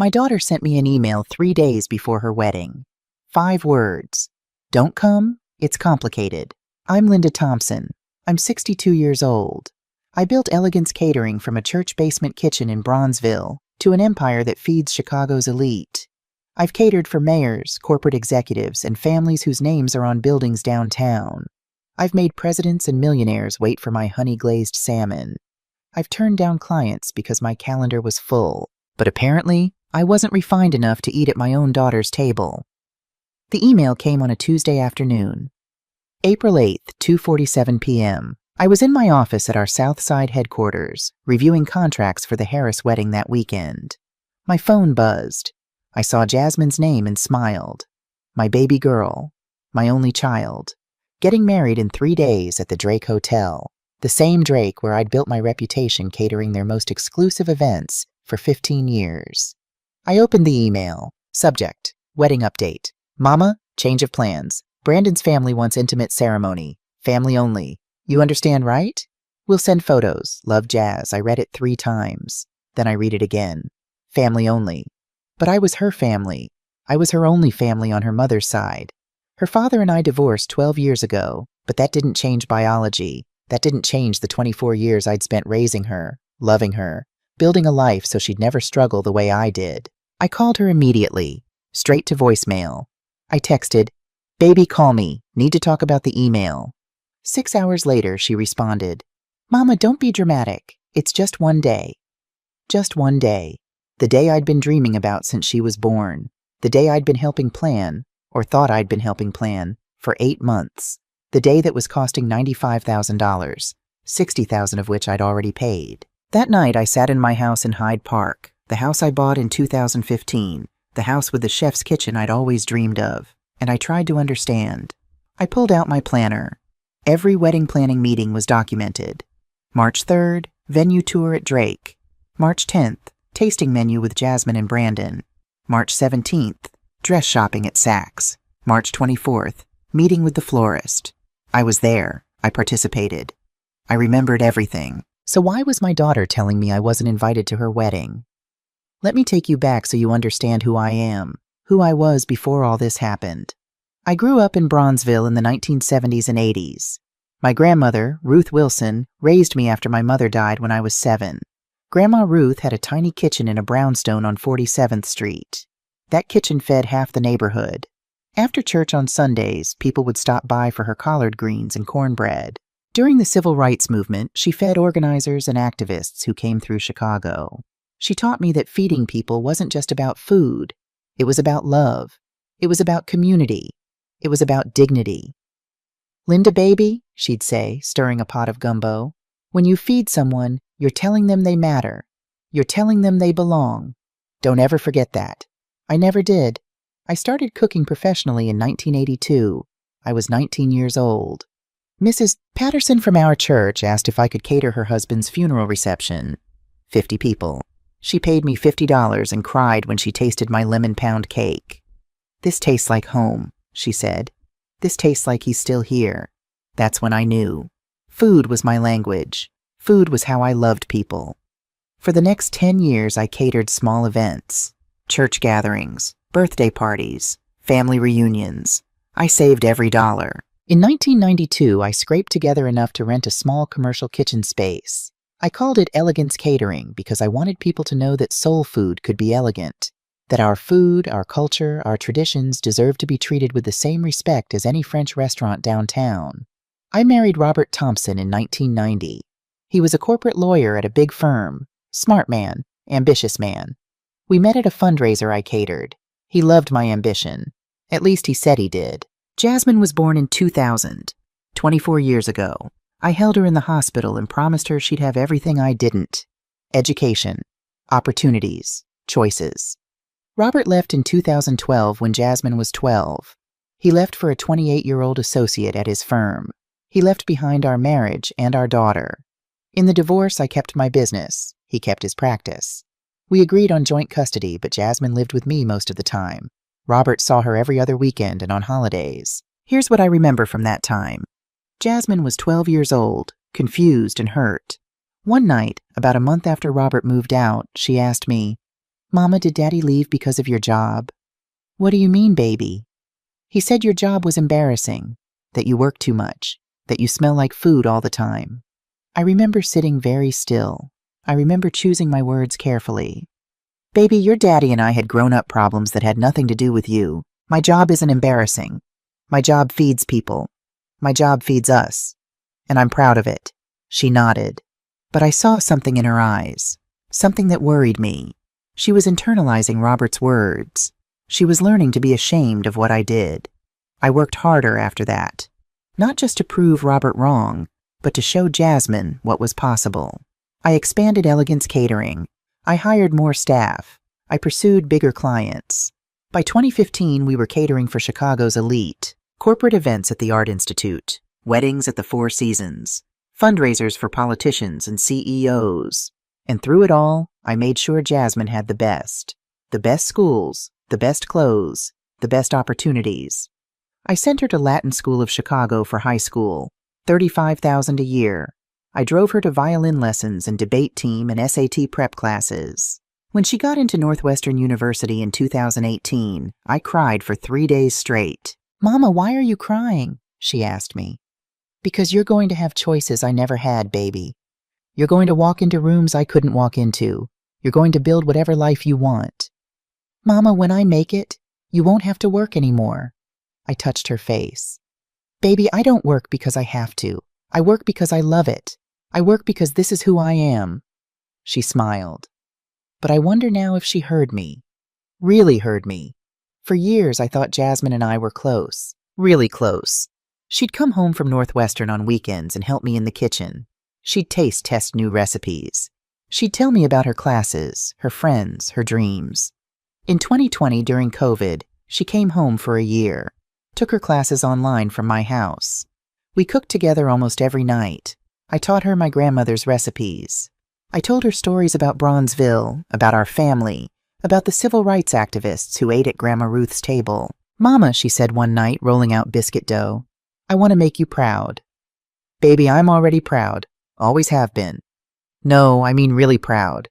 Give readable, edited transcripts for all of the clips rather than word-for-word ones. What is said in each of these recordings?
My daughter sent me an email 3 days before her wedding. 5 words. Don't come, it's complicated. I'm Linda Thompson. I'm 62 years old. I built Elegance Catering from a church basement kitchen in Bronzeville to an empire that feeds Chicago's elite. I've catered for mayors, corporate executives, and families whose names are on buildings downtown. I've made presidents and millionaires wait for my honey-glazed salmon. I've turned down clients because my calendar was full, but apparently, I wasn't refined enough to eat at my own daughter's table. The email came on a Tuesday afternoon. April 8th, 2:47 p.m. I was in my office at our South Side headquarters, reviewing contracts for the Harris wedding that weekend. My phone buzzed. I saw Jasmine's name and smiled. My baby girl, my only child, getting married in 3 days at the Drake Hotel, the same Drake where I'd built my reputation catering their most exclusive events for 15 years. I opened the email. Subject, wedding update. Mama, change of plans. Brandon's family wants intimate ceremony. Family only. You understand, right? We'll send photos. Love, Jazz. I read it 3 times. Then I read it again. Family only. But I was her family. I was her only family on her mother's side. Her father and I divorced 12 years ago, but that didn't change biology. That didn't change the 24 years I'd spent raising her, loving her, building a life so she'd never struggle the way I did. I called her immediately, straight to voicemail. I texted, "Baby, call me. Need to talk about the email." 6 hours later, she responded, "Mama, don't be dramatic. It's just one day." Just one day. The day I'd been dreaming about since she was born. The day I'd been helping plan, or thought I'd been helping plan, for 8 months. The day that was costing $95,000, $60,000 of which I'd already paid. That night, I sat in my house in Hyde Park, the house I bought in 2015, the house with the chef's kitchen I'd always dreamed of, and I tried to understand. I pulled out my planner. Every wedding planning meeting was documented. March 3rd, venue tour at Drake. March 10th, tasting menu with Jasmine and Brandon. March 17th, dress shopping at Saks. March 24th, meeting with the florist. I was there. I participated. I remembered everything. So why was my daughter telling me I wasn't invited to her wedding? Let me take you back so you understand who I am, who I was before all this happened. I grew up in Bronzeville in the 1970s and 80s. My grandmother, Ruth Wilson, raised me after my mother died when I was 7. Grandma Ruth had a tiny kitchen in a brownstone on 47th Street. That kitchen fed half the neighborhood. After church on Sundays, people would stop by for her collard greens and cornbread. During the civil rights movement, she fed organizers and activists who came through Chicago. She taught me that feeding people wasn't just about food. It was about love. It was about community. It was about dignity. "Linda, baby," she'd say, stirring a pot of gumbo, "when you feed someone, you're telling them they matter. You're telling them they belong. Don't ever forget that." I never did. I started cooking professionally in 1982. I was 19 years old. Mrs. Patterson from our church asked if I could cater her husband's funeral reception. 50 people. She paid me $50 and cried when she tasted my lemon pound cake. "This tastes like home," she said. "This tastes like he's still here." That's when I knew. Food was my language. Food was how I loved people. For the next 10 years, I catered small events, church gatherings, birthday parties, family reunions. I saved every dollar. In 1992, I scraped together enough to rent a small commercial kitchen space. I called it Elegance Catering because I wanted people to know that soul food could be elegant, that our food, our culture, our traditions deserve to be treated with the same respect as any French restaurant downtown. I married Robert Thompson in 1990. He was a corporate lawyer at a big firm, smart man, ambitious man. We met at a fundraiser I catered. He loved my ambition. At least he said he did. Jasmine was born in 2000, 24 years ago. I held her in the hospital and promised her she'd have everything I didn't. Education, opportunities, choices. Robert left in 2012 when Jasmine was 12. He left for a 28-year-old associate at his firm. He left behind our marriage and our daughter. In the divorce, I kept my business. He kept his practice. We agreed on joint custody, but Jasmine lived with me most of the time. Robert saw her every other weekend and on holidays. Here's what I remember from that time. Jasmine was 12 years old, confused and hurt. One night, about a month after Robert moved out, she asked me, Mama, did Daddy leave because of your job? What do you mean, baby? He said your job was embarrassing, that you work too much, that you smell like food all the time. I remember sitting very still. I remember choosing my words carefully. Baby, your daddy and I had grown-up problems that had nothing to do with you. My job isn't embarrassing. My job feeds people. My job feeds us. And I'm proud of it. She nodded. But I saw something in her eyes. Something that worried me. She was internalizing Robert's words. She was learning to be ashamed of what I did. I worked harder after that. Not just to prove Robert wrong, but to show Jasmine what was possible. I expanded Elegance Catering. I hired more staff. I pursued bigger clients. By 2015, we were catering for Chicago's elite, corporate events at the Art Institute, weddings at the Four Seasons, fundraisers for politicians and CEOs. And through it all, I made sure Jasmine had the best schools, the best clothes, the best opportunities. I sent her to Latin School of Chicago for high school, $35,000 a year. I drove her to violin lessons and debate team and SAT prep classes. When she got into Northwestern University in 2018, I cried for 3 days straight. Mama, why are you crying? She asked me. Because you're going to have choices I never had, baby. You're going to walk into rooms I couldn't walk into. You're going to build whatever life you want. Mama, when I make it, you won't have to work anymore. I touched her face. Baby, I don't work because I have to. I work because I love it. I work because this is who I am. She smiled. But I wonder now if she heard me. Really heard me. For years, I thought Jasmine and I were close. Really close. She'd come home from Northwestern on weekends and help me in the kitchen. She'd test new recipes. She'd tell me about her classes, her friends, her dreams. In 2020, during COVID, she came home for a year. Took her classes online from my house. We cooked together almost every night. I taught her my grandmother's recipes. I told her stories about Bronzeville, about our family, about the civil rights activists who ate at Grandma Ruth's table. Mama, she said one night, rolling out biscuit dough, I want to make you proud. Baby, I'm already proud. Always have been. No, I mean really proud.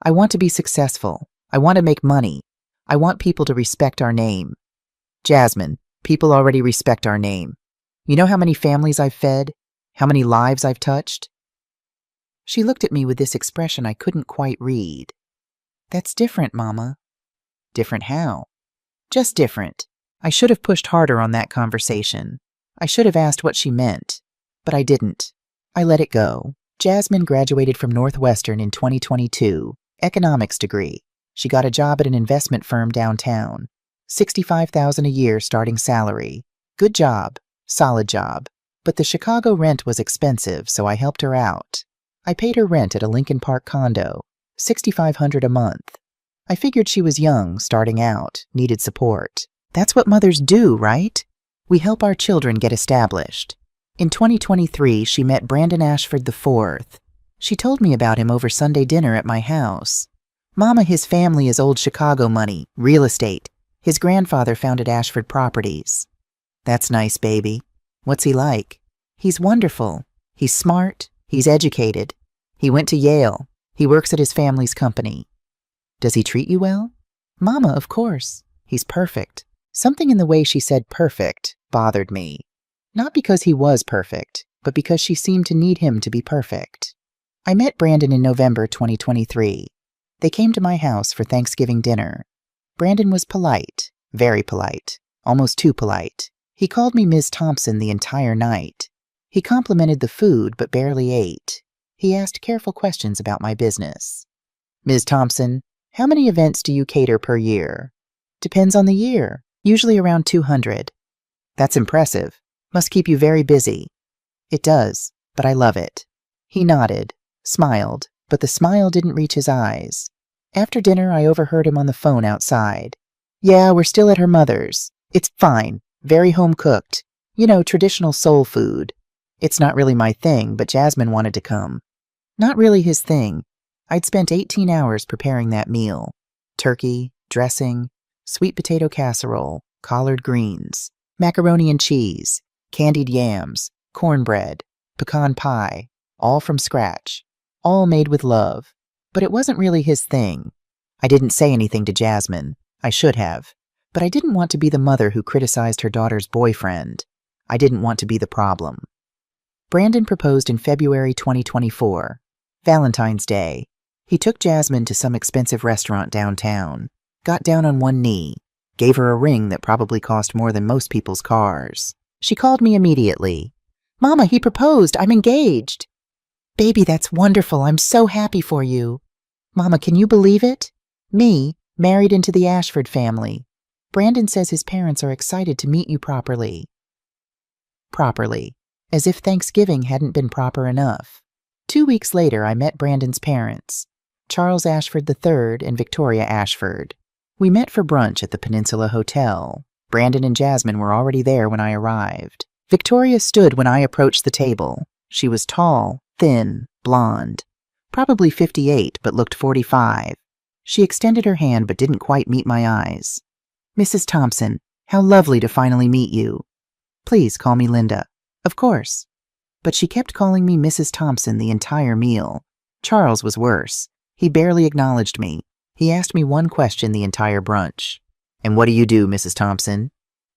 I want to be successful. I want to make money. I want people to respect our name. Jasmine, people already respect our name. You know how many families I've fed? How many lives I've touched? She looked at me with this expression I couldn't quite read. That's different, Mama. Different how? Just different. I should have pushed harder on that conversation. I should have asked what she meant. But I didn't. I let it go. Jasmine graduated from Northwestern in 2022, economics degree. She got a job at an investment firm downtown. $65,000 a year starting salary. Good job. Solid job. But the Chicago rent was expensive, so I helped her out. I paid her rent at a Lincoln Park condo, $6,500 a month. I figured she was young, starting out, needed support. That's what mothers do, right? We help our children get established. In 2023, she met Brandon Ashford IV. She told me about him over Sunday dinner at my house. Mama, his family is old Chicago money, real estate. His grandfather founded Ashford Properties. That's nice, baby. What's he like? He's wonderful. He's smart. He's educated. He went to Yale. He works at his family's company. Does he treat you well? Mama, of course. He's perfect. Something in the way she said perfect bothered me. Not because he was perfect, but because she seemed to need him to be perfect. I met Brandon in November 2023. They came to my house for Thanksgiving dinner. Brandon was polite, very polite, almost too polite. He called me Ms. Thompson the entire night. He complimented the food but barely ate. He asked careful questions about my business. Ms. Thompson, how many events do you cater per year? Depends on the year, usually around 200. That's impressive. Must keep you very busy. It does, but I love it. He nodded, smiled, but the smile didn't reach his eyes. After dinner, I overheard him on the phone outside. Yeah, we're still at her mother's. It's fine, very home-cooked. You know, traditional soul food. It's not really my thing, but Jasmine wanted to come. Not really his thing. I'd spent 18 hours preparing that meal. Turkey, dressing, sweet potato casserole, collard greens, macaroni and cheese, candied yams, cornbread, pecan pie, all from scratch, all made with love. But it wasn't really his thing. I didn't say anything to Jasmine. I should have. But I didn't want to be the mother who criticized her daughter's boyfriend. I didn't want to be the problem. Brandon proposed in February 2024, Valentine's Day. He took Jasmine to some expensive restaurant downtown, got down on one knee, gave her a ring that probably cost more than most people's cars. She called me immediately. "Mama, he proposed. I'm engaged." "Baby, that's wonderful. I'm so happy for you." "Mama, can you believe it? Me, married into the Ashford family. Brandon says his parents are excited to meet you properly." Properly. As if Thanksgiving hadn't been proper enough. 2 weeks later, I met Brandon's parents, Charles Ashford III and Victoria Ashford. We met for brunch at the Peninsula Hotel. Brandon and Jasmine were already there when I arrived. Victoria stood when I approached the table. She was tall, thin, blonde. Probably 58, but looked 45. She extended her hand but didn't quite meet my eyes. "Mrs. Thompson, how lovely to finally meet you. Please call me Linda." "Of course." But she kept calling me Mrs. Thompson the entire meal. Charles was worse. He barely acknowledged me. He asked me one question the entire brunch. "And what do you do, Mrs. Thompson?"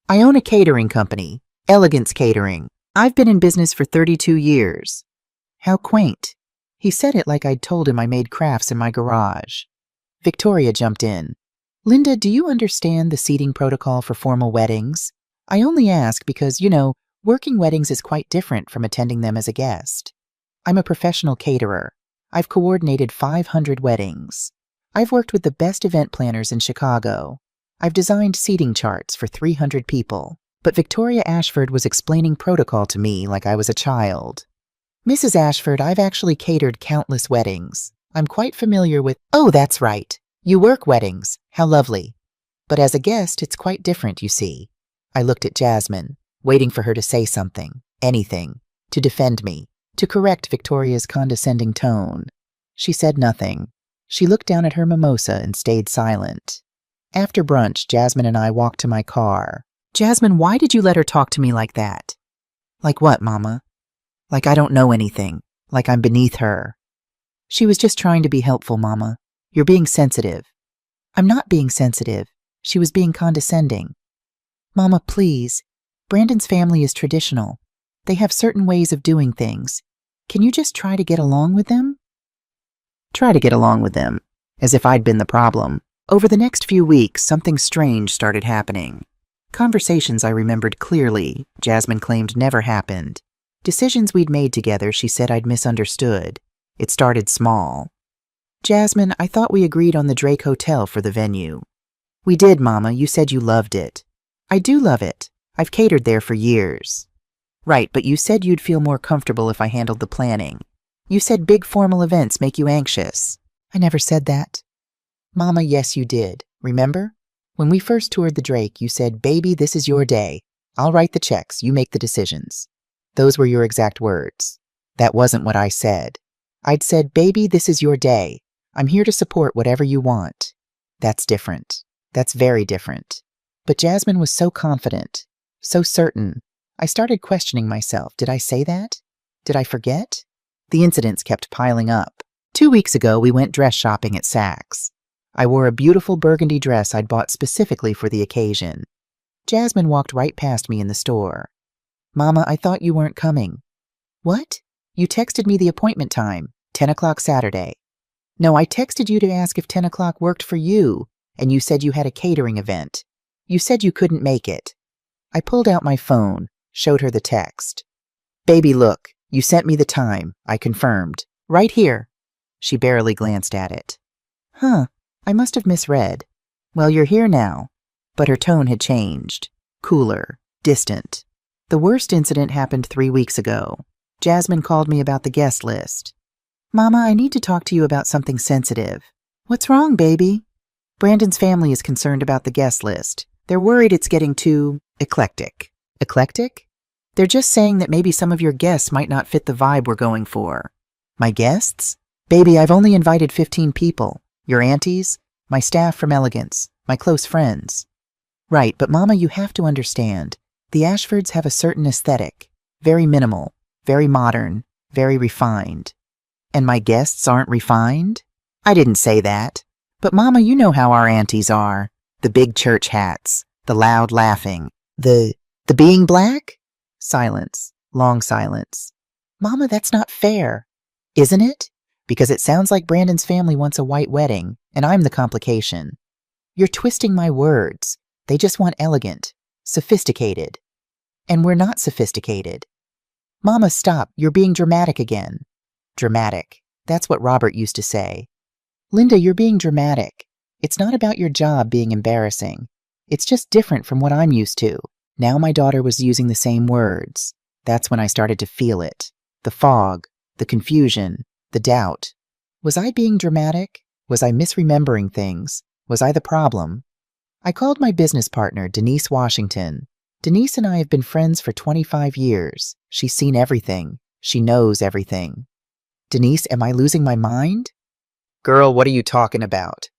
"I own a catering company, Elegance Catering. I've been in business for 32 years. How quaint. He said it like I'd told him I made crafts in my garage. Victoria jumped in. "Linda, do you understand the seating protocol for formal weddings? I only ask because, working weddings is quite different from attending them as a guest. I'm a professional caterer. I've coordinated 500 weddings. I've worked with the best event planners in Chicago. I've designed seating charts for 300 people. But Victoria Ashford was explaining protocol to me like I was a child. "Mrs. Ashford, I've actually catered countless weddings. I'm quite familiar with—" "Oh, that's right. You work weddings. How lovely. But as a guest, it's quite different, you see." I looked at Jasmine, waiting for her to say something, anything, to defend me, to correct Victoria's condescending tone. She said nothing. She looked down at her mimosa and stayed silent. After brunch, Jasmine and I walked to my car. "Jasmine, why did you let her talk to me like that?" "Like what, Mama?" "Like I don't know anything. Like I'm beneath her." "She was just trying to be helpful, Mama. You're being sensitive." "I'm not being sensitive. She was being condescending." "Mama, please. Brandon's family is traditional. They have certain ways of doing things. Can you just try to get along with them?" Try to get along with them, as if I'd been the problem. Over the next few weeks, something strange started happening. Conversations I remembered clearly, Jasmine claimed never happened. Decisions we'd made together, she said I'd misunderstood. It started small. "Jasmine, I thought we agreed on the Drake Hotel for the venue." "We did, Mama. You said you loved it." "I do love it. I've catered there for years." "Right, but you said you'd feel more comfortable if I handled the planning. You said big formal events make you anxious." "I never said that." "Mama, yes you did. Remember? When we first toured the Drake, you said, 'Baby, this is your day. I'll write the checks. You make the decisions.' Those were your exact words. That wasn't what I said. I'd said, 'Baby, this is your day. I'm here to support whatever you want.' That's different. That's very different." But Jasmine was so confident, so certain. I started questioning myself. Did I say that? Did I forget? The incidents kept piling up. 2 weeks ago, we went dress shopping at Saks. I wore a beautiful burgundy dress I'd bought specifically for the occasion. Jasmine walked right past me in the store. "Mama, I thought you weren't coming." "What? You texted me the appointment time, 10 o'clock Saturday." "No, I texted you to ask if 10 o'clock worked for you, and you said you had a catering event. You said you couldn't make it." I pulled out my phone, showed her the text. "Baby, look, you sent me the time. I confirmed. Right here." She barely glanced at it. "Huh, I must have misread. Well, you're here now." But her tone had changed. Cooler, distant. The worst incident happened 3 weeks ago. Jasmine called me about the guest list. "Mama, I need to talk to you about something sensitive." "What's wrong, baby?" "Brandon's family is concerned about the guest list. They're worried it's getting too eclectic." "Eclectic?" "They're just saying that maybe some of your guests might not fit the vibe we're going for." "My guests?" "Baby, I've only invited 15 people. Your aunties, my staff from Elegance, my close friends." "Right, but Mama, you have to understand. The Ashfords have a certain aesthetic. Very minimal, very modern, very refined." "And my guests aren't refined?" "I didn't say that. But Mama, you know how our aunties are. The big church hats, the loud laughing, the being black? Silence, long silence. Mama, that's not fair. Isn't it? Because it sounds like Brandon's family wants a white wedding, and I'm the complication. You're twisting my words. They just want elegant, sophisticated. And we're not sophisticated. Mama, stop. You're being dramatic again. Dramatic. That's what Robert used to say. Linda, you're being dramatic. It's not about your job being embarrassing. It's just different from what I'm used to. Now my daughter was using the same words. That's when I started to feel it. The fog, the confusion, the doubt. Was I being dramatic? Was I misremembering things? Was I the problem? I called my business partner, Denise Washington. Denise and I have been friends for 25 years. She's seen everything. She knows everything. Denise, am I losing my mind? Girl, what are you talking about?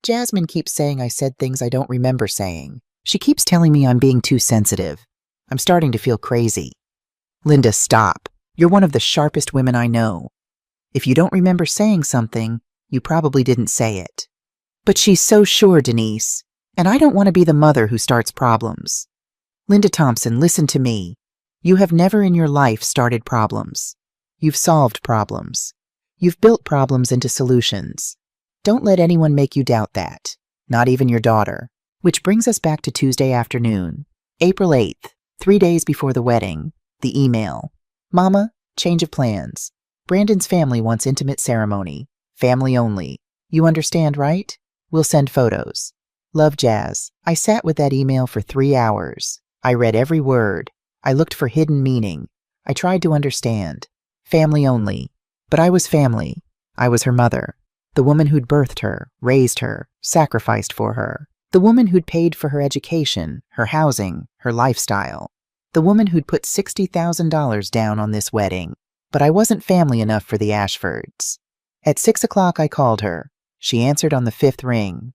Jasmine keeps saying I said things I don't remember saying. She keeps telling me I'm being too sensitive. I'm starting to feel crazy. Linda, stop. You're one of the sharpest women I know. If you don't remember saying something, you probably didn't say it. But she's so sure, Denise. And I don't want to be the mother who starts problems. Linda Thompson, listen to me. You have never in your life started problems. You've solved problems. You've built problems into solutions. Don't let anyone make you doubt that. Not even your daughter. Which brings us back to Tuesday afternoon, April 8th, 3 days before the wedding. The email. Mama, change of plans. Brandon's family wants intimate ceremony. Family only. You understand, right? We'll send photos. Love, Jazz. I sat with that email for 3 hours. I read every word. I looked for hidden meaning. I tried to understand. Family only. But I was family. I was her mother. The woman who'd birthed her, raised her, sacrificed for her. The woman who'd paid for her education, her housing, her lifestyle. The woman who'd put $60,000 down on this wedding. But I wasn't family enough for the Ashfords. At 6 o'clock I called her. She answered on the 5th ring.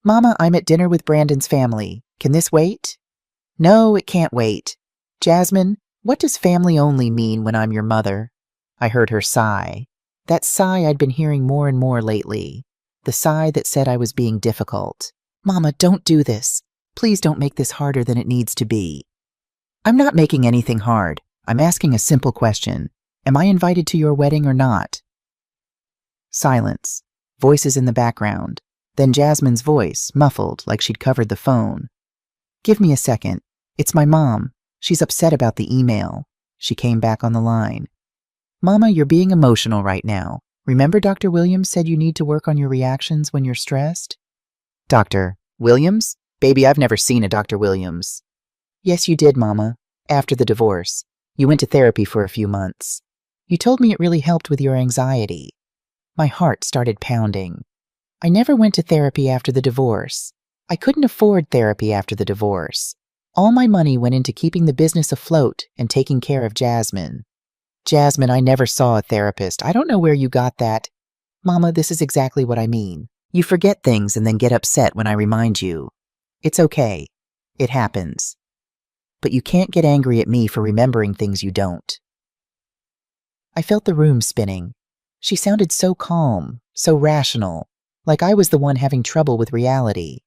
Mama, I'm at dinner with Brandon's family. Can this wait? No, it can't wait. Jasmine, what does family only mean when I'm your mother? I heard her sigh. That sigh I'd been hearing more and more lately. The sigh that said I was being difficult. Mama, don't do this. Please don't make this harder than it needs to be. I'm not making anything hard. I'm asking a simple question. Am I invited to your wedding or not? Silence. Voices in the background. Then Jasmine's voice, muffled like she'd covered the phone. Give me a second. It's my mom. She's upset about the email. She came back on the line. Mama, you're being emotional right now. Remember Dr. Williams said you need to work on your reactions when you're stressed? Dr. Williams? Baby, I've never seen a Dr. Williams. Yes, you did, Mama. After the divorce. You went to therapy for a few months. You told me it really helped with your anxiety. My heart started pounding. I never went to therapy after the divorce. I couldn't afford therapy after the divorce. All my money went into keeping the business afloat and taking care of Jasmine. Jasmine, I never saw a therapist. I don't know where you got that. Mama, this is exactly what I mean. You forget things and then get upset when I remind you. It's okay. It happens. But you can't get angry at me for remembering things you don't. I felt the room spinning. She sounded so calm, so rational, like I was the one having trouble with reality.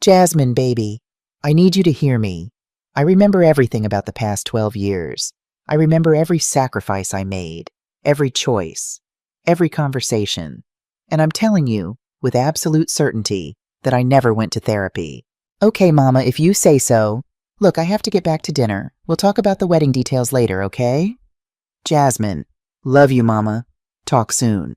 Jasmine, baby, I need you to hear me. I remember everything about the past 12 years. I remember every sacrifice I made, every choice, every conversation. And I'm telling you, with absolute certainty, that I never went to therapy. Okay, Mama, if you say so. Look, I have to get back to dinner. We'll talk about the wedding details later, okay? Jasmine, love you, Mama. Talk soon.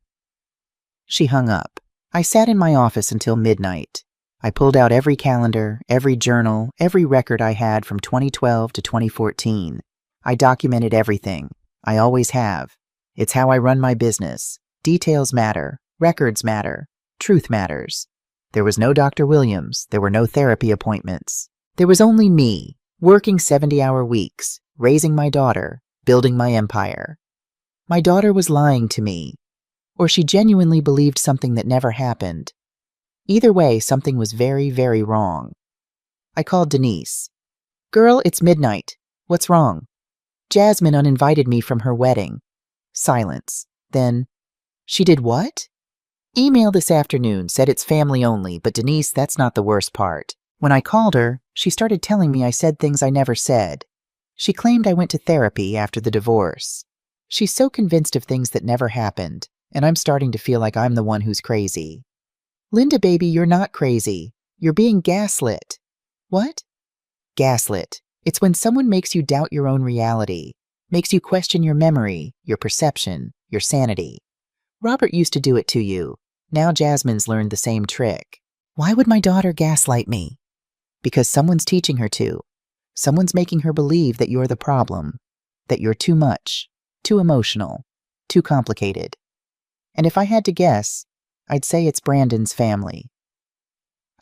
She hung up. I sat in my office until midnight. I pulled out every calendar, every journal, every record I had from 2012 to 2014. I documented everything. I always have. It's how I run my business. Details matter. Records matter. Truth matters. There was no Dr. Williams. There were no therapy appointments. There was only me, working 70-hour weeks, raising my daughter, building my empire. My daughter was lying to me, or she genuinely believed something that never happened. Either way, something was very, very wrong. I called Denise. Girl, it's midnight. What's wrong? Jasmine uninvited me from her wedding. Silence. Then, she did what? Email this afternoon said it's family only, but Denise, that's not the worst part. When I called her, she started telling me I said things I never said. She claimed I went to therapy after the divorce. She's so convinced of things that never happened, and I'm starting to feel like I'm the one who's crazy. Linda, baby, you're not crazy. You're being gaslit. What? Gaslit. It's when someone makes you doubt your own reality, makes you question your memory, your perception, your sanity. Robert used to do it to you. Now Jasmine's learned the same trick. Why would my daughter gaslight me? Because someone's teaching her to. Someone's making her believe that you're the problem, that you're too much, too emotional, too complicated. And if I had to guess, I'd say it's Brandon's family.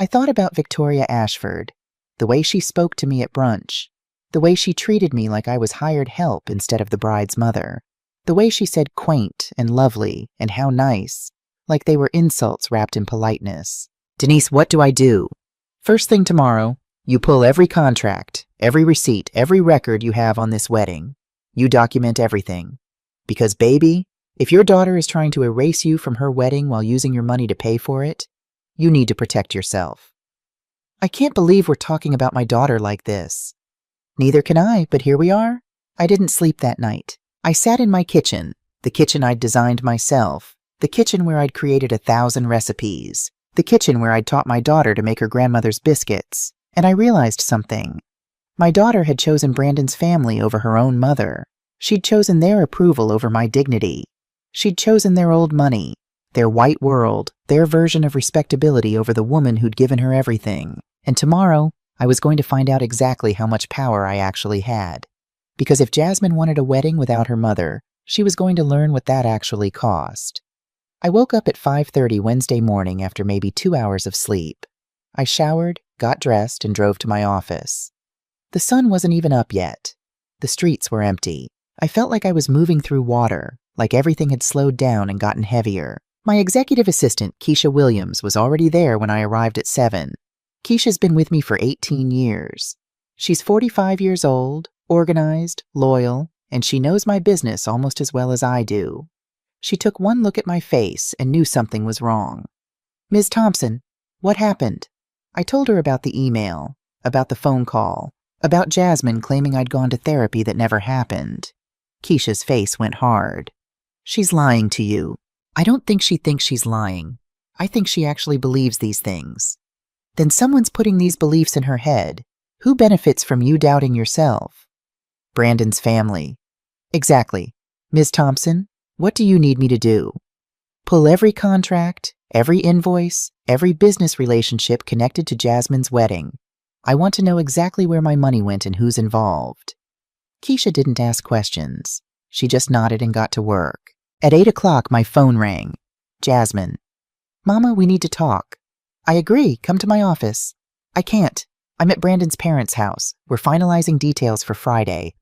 I thought about Victoria Ashford, the way she spoke to me at brunch, the way she treated me like I was hired help instead of the bride's mother, the way she said quaint and lovely and how nice, like they were insults wrapped in politeness. Denise, what do I do? First thing tomorrow, you pull every contract, every receipt, every record you have on this wedding. You document everything. Because, baby, if your daughter is trying to erase you from her wedding while using your money to pay for it, you need to protect yourself. I can't believe we're talking about my daughter like this. Neither can I, but here we are. I didn't sleep that night. I sat in my kitchen, the kitchen I'd designed myself, the kitchen where I'd created 1,000 recipes, the kitchen where I'd taught my daughter to make her grandmother's biscuits, and I realized something. My daughter had chosen Brandon's family over her own mother. She'd chosen their approval over my dignity. She'd chosen their old money, their white world, their version of respectability over the woman who'd given her everything. And tomorrow, I was going to find out exactly how much power I actually had. Because if Jasmine wanted a wedding without her mother, she was going to learn what that actually cost. I woke up at 5:30 Wednesday morning after maybe 2 hours of sleep. I showered, got dressed, and drove to my office. The sun wasn't even up yet. The streets were empty. I felt like I was moving through water, like everything had slowed down and gotten heavier. My executive assistant, Keisha Williams, was already there when I arrived at 7. Keisha's been with me for 18 years. She's 45 years old, organized, loyal, and she knows my business almost as well as I do. She took one look at my face and knew something was wrong. Ms. Thompson, what happened? I told her about the email, about the phone call, about Jasmine claiming I'd gone to therapy that never happened. Keisha's face went hard. She's lying to you. I don't think she thinks she's lying. I think she actually believes these things. Then someone's putting these beliefs in her head. Who benefits from you doubting yourself? Brandon's family. Exactly. Ms. Thompson, what do you need me to do? Pull every contract, every invoice, every business relationship connected to Jasmine's wedding. I want to know exactly where my money went and who's involved. Keisha didn't ask questions. She just nodded and got to work. At 8 o'clock, my phone rang. Jasmine. Mama, we need to talk. I agree. Come to my office. I can't. I'm at Brandon's parents' house. We're finalizing details for Friday.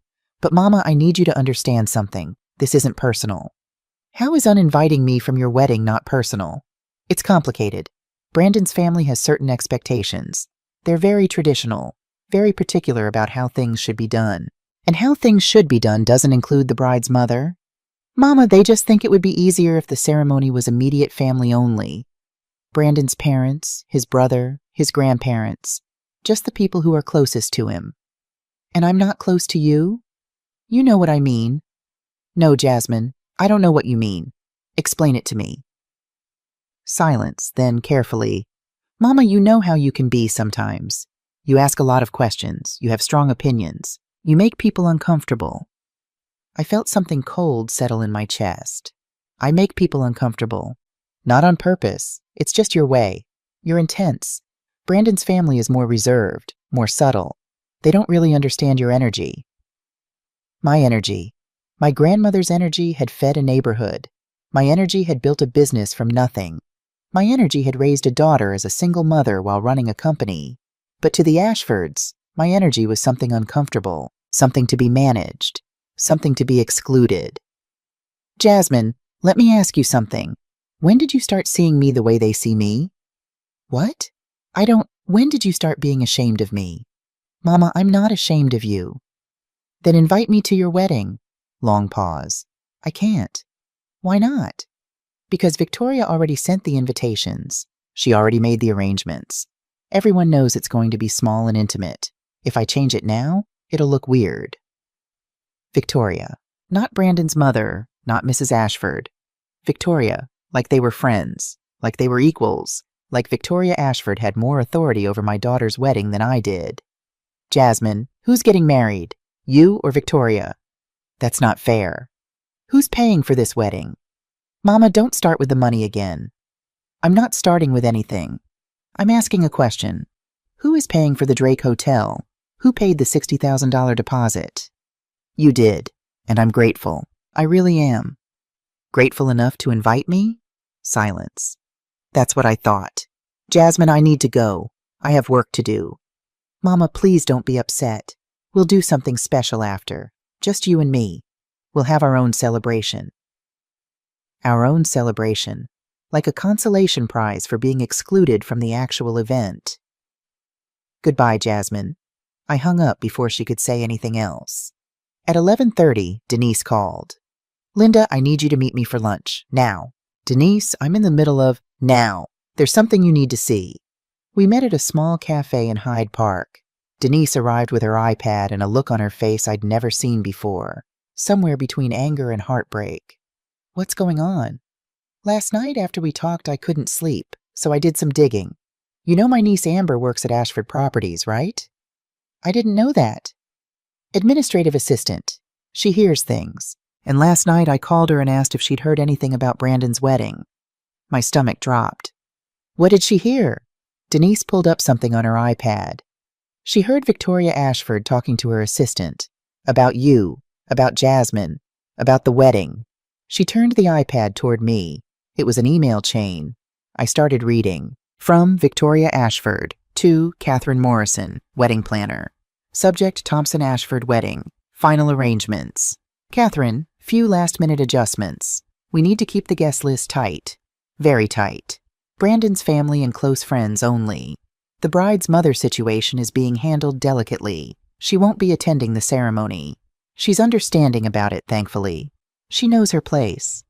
But Mama, I need you to understand something. This isn't personal. How is uninviting me from your wedding not personal? It's complicated. Brandon's family has certain expectations. They're very traditional, very particular about how things should be done. And how things should be done doesn't include the bride's mother. Mama, they just think it would be easier if the ceremony was immediate family only. Brandon's parents, his brother, his grandparents, just the people who are closest to him. And I'm not close to you? You know what I mean. No, Jasmine, I don't know what you mean. Explain it to me. Silence, then carefully. Mama, you know how you can be sometimes. You ask a lot of questions. You have strong opinions. You make people uncomfortable. I felt something cold settle in my chest. I make people uncomfortable. Not on purpose. It's just your way. You're intense. Brandon's family is more reserved, more subtle. They don't really understand your energy. My energy. My grandmother's energy had fed a neighborhood. My energy had built a business from nothing. My energy had raised a daughter as a single mother while running a company. But to the Ashfords, my energy was something uncomfortable, something to be managed, something to be excluded. Jasmine, let me ask you something. When did you start seeing me the way they see me? What? When did you start being ashamed of me? Mama, I'm not ashamed of you. Then invite me to your wedding. Long pause. I can't. Why not? Because Victoria already sent the invitations. She already made the arrangements. Everyone knows it's going to be small and intimate. If I change it now, it'll look weird. Victoria. Not Brandon's mother, not Mrs. Ashford. Victoria, like they were friends, like they were equals, like Victoria Ashford had more authority over my daughter's wedding than I did. Jasmine, who's getting married? You or Victoria? That's not fair. Who's paying for this wedding? Mama, don't start with the money again. I'm not starting with anything. I'm asking a question. Who is paying for the Drake Hotel? Who paid the $60,000 deposit? You did, and I'm grateful. I really am. Grateful enough to invite me? Silence. That's what I thought. Jasmine, I need to go. I have work to do. Mama, please don't be upset. We'll do something special after. Just you and me. We'll have our own celebration. Our own celebration. Like a consolation prize for being excluded from the actual event. Goodbye, Jasmine. I hung up before she could say anything else. At 11:30, Denise called. Linda, I need you to meet me for lunch. Now. Denise, I'm in the middle of now. There's something you need to see. We met at a small cafe in Hyde Park. Denise arrived with her iPad and a look on her face I'd never seen before, somewhere between anger and heartbreak. What's going on? Last night after we talked, I couldn't sleep, so I did some digging. You know my niece Amber works at Ashford Properties, right? I didn't know that. Administrative assistant. She hears things. And last night I called her and asked if she'd heard anything about Brandon's wedding. My stomach dropped. What did she hear? Denise pulled up something on her iPad. She heard Victoria Ashford talking to her assistant. About you. About Jasmine. About the wedding. She turned the iPad toward me. It was an email chain. I started reading. From Victoria Ashford to Catherine Morrison, wedding planner. Subject Thompson Ashford wedding. Final arrangements. Catherine, few last-minute adjustments. We need to keep the guest list tight. Very tight. Brandon's family and close friends only. The bride's mother situation is being handled delicately. She won't be attending the ceremony. She's understanding about it, thankfully. She knows her place.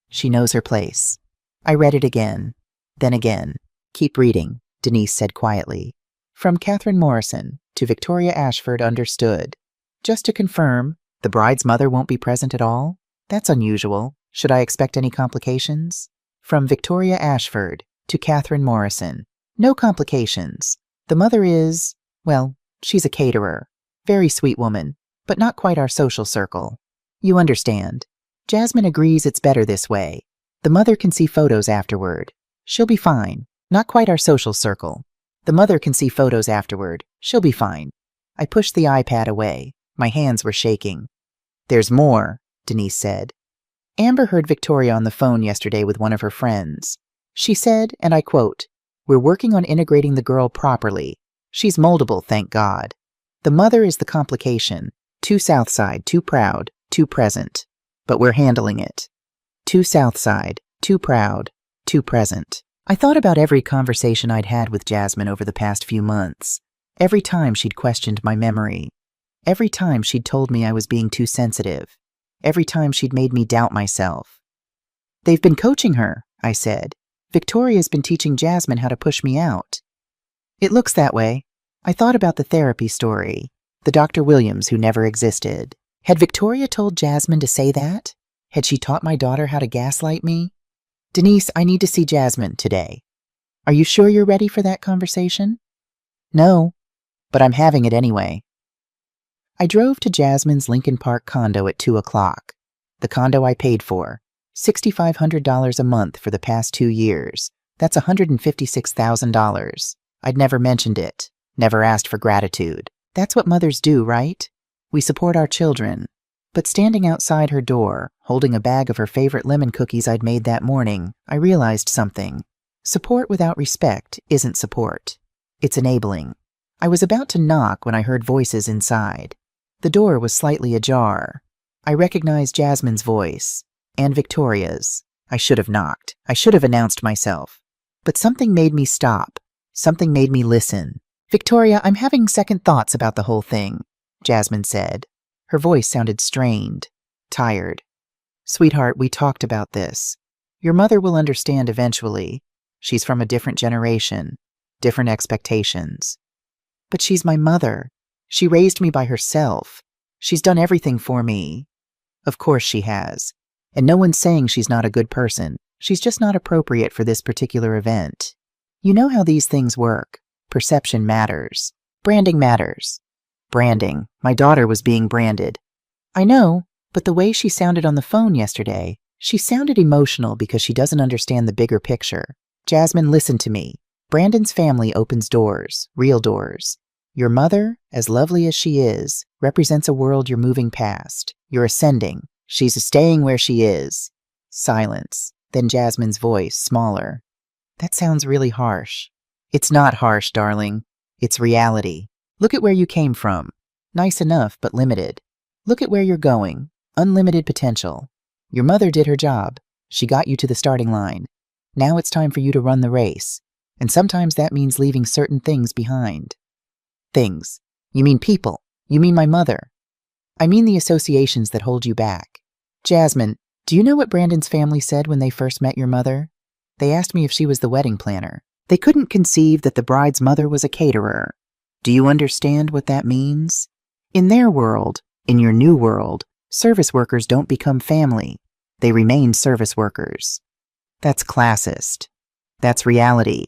She knows her place. I read it again. Then again. Keep reading, Denise said quietly. From Catherine Morrison to Victoria Ashford, understood. Just to confirm, the bride's mother won't be present at all? That's unusual. Should I expect any complications? From Victoria Ashford to Catherine Morrison. No complications. The mother is, well, she's a caterer. Very sweet woman, but not quite our social circle. You understand. Jasmine agrees it's better this way. The mother can see photos afterward. She'll be fine. Not quite our social circle. The mother can see photos afterward. She'll be fine. I pushed the iPad away. My hands were shaking. There's more, Denise said. Amber heard Victoria on the phone yesterday with one of her friends. She said, and I quote, "We're working on integrating the girl properly. She's moldable, thank God. The mother is the complication. Too Southside, too proud, too present. But we're handling it. Too Southside, too proud, too present." I thought about every conversation I'd had with Jasmine over the past few months. Every time she'd questioned my memory. Every time she'd told me I was being too sensitive. Every time she'd made me doubt myself. "They've been coaching her," I said. "Victoria's been teaching Jasmine how to push me out." It looks that way. I thought about the therapy story. The Dr. Williams who never existed. Had Victoria told Jasmine to say that? Had she taught my daughter how to gaslight me? "Denise, I need to see Jasmine today." "Are you sure you're ready for that conversation?" "No, but I'm having it anyway." I drove to Jasmine's Lincoln Park condo at 2 o'clock. The condo I paid for. $6,500 a month for the past 2 years. That's $156,000. I'd never mentioned it. Never asked for gratitude. That's what mothers do, right? We support our children. But standing outside her door, holding a bag of her favorite lemon cookies I'd made that morning, I realized something. Support without respect isn't support. It's enabling. I was about to knock when I heard voices inside. The door was slightly ajar. I recognized Jasmine's voice. And Victoria's. I should have knocked. I should have announced myself. But something made me stop. Something made me listen. "Victoria, I'm having second thoughts about the whole thing," Jasmine said. Her voice sounded strained, tired. "Sweetheart, we talked about this. Your mother will understand eventually. She's from a different generation, different expectations. But she's my mother. She raised me by herself. She's done everything for me. Of course she has. And no one's saying she's not a good person. She's just not appropriate for this particular event. You know how these things work. Perception matters. Branding matters. Branding. My daughter was being branded. I know, but the way she sounded on the phone yesterday, she sounded emotional because she doesn't understand the bigger picture. Jasmine, listen to me. Brandon's family opens doors, real doors. Your mother, as lovely as she is, represents a world you're moving past. You're ascending. She's staying where she is. Silence. Then Jasmine's voice, smaller. That sounds really harsh. It's not harsh, darling. It's reality. Look at where you came from. Nice enough, but limited. Look at where you're going. Unlimited potential. Your mother did her job. She got you to the starting line. Now it's time for you to run the race. And sometimes that means leaving certain things behind. Things. You mean people. You mean my mother. I mean the associations that hold you back. Jasmine, do you know what Brandon's family said when they first met your mother? They asked me if she was the wedding planner. They couldn't conceive that the bride's mother was a caterer. Do you understand what that means? In their world, in your new world, service workers don't become family. They remain service workers. That's classist. That's reality.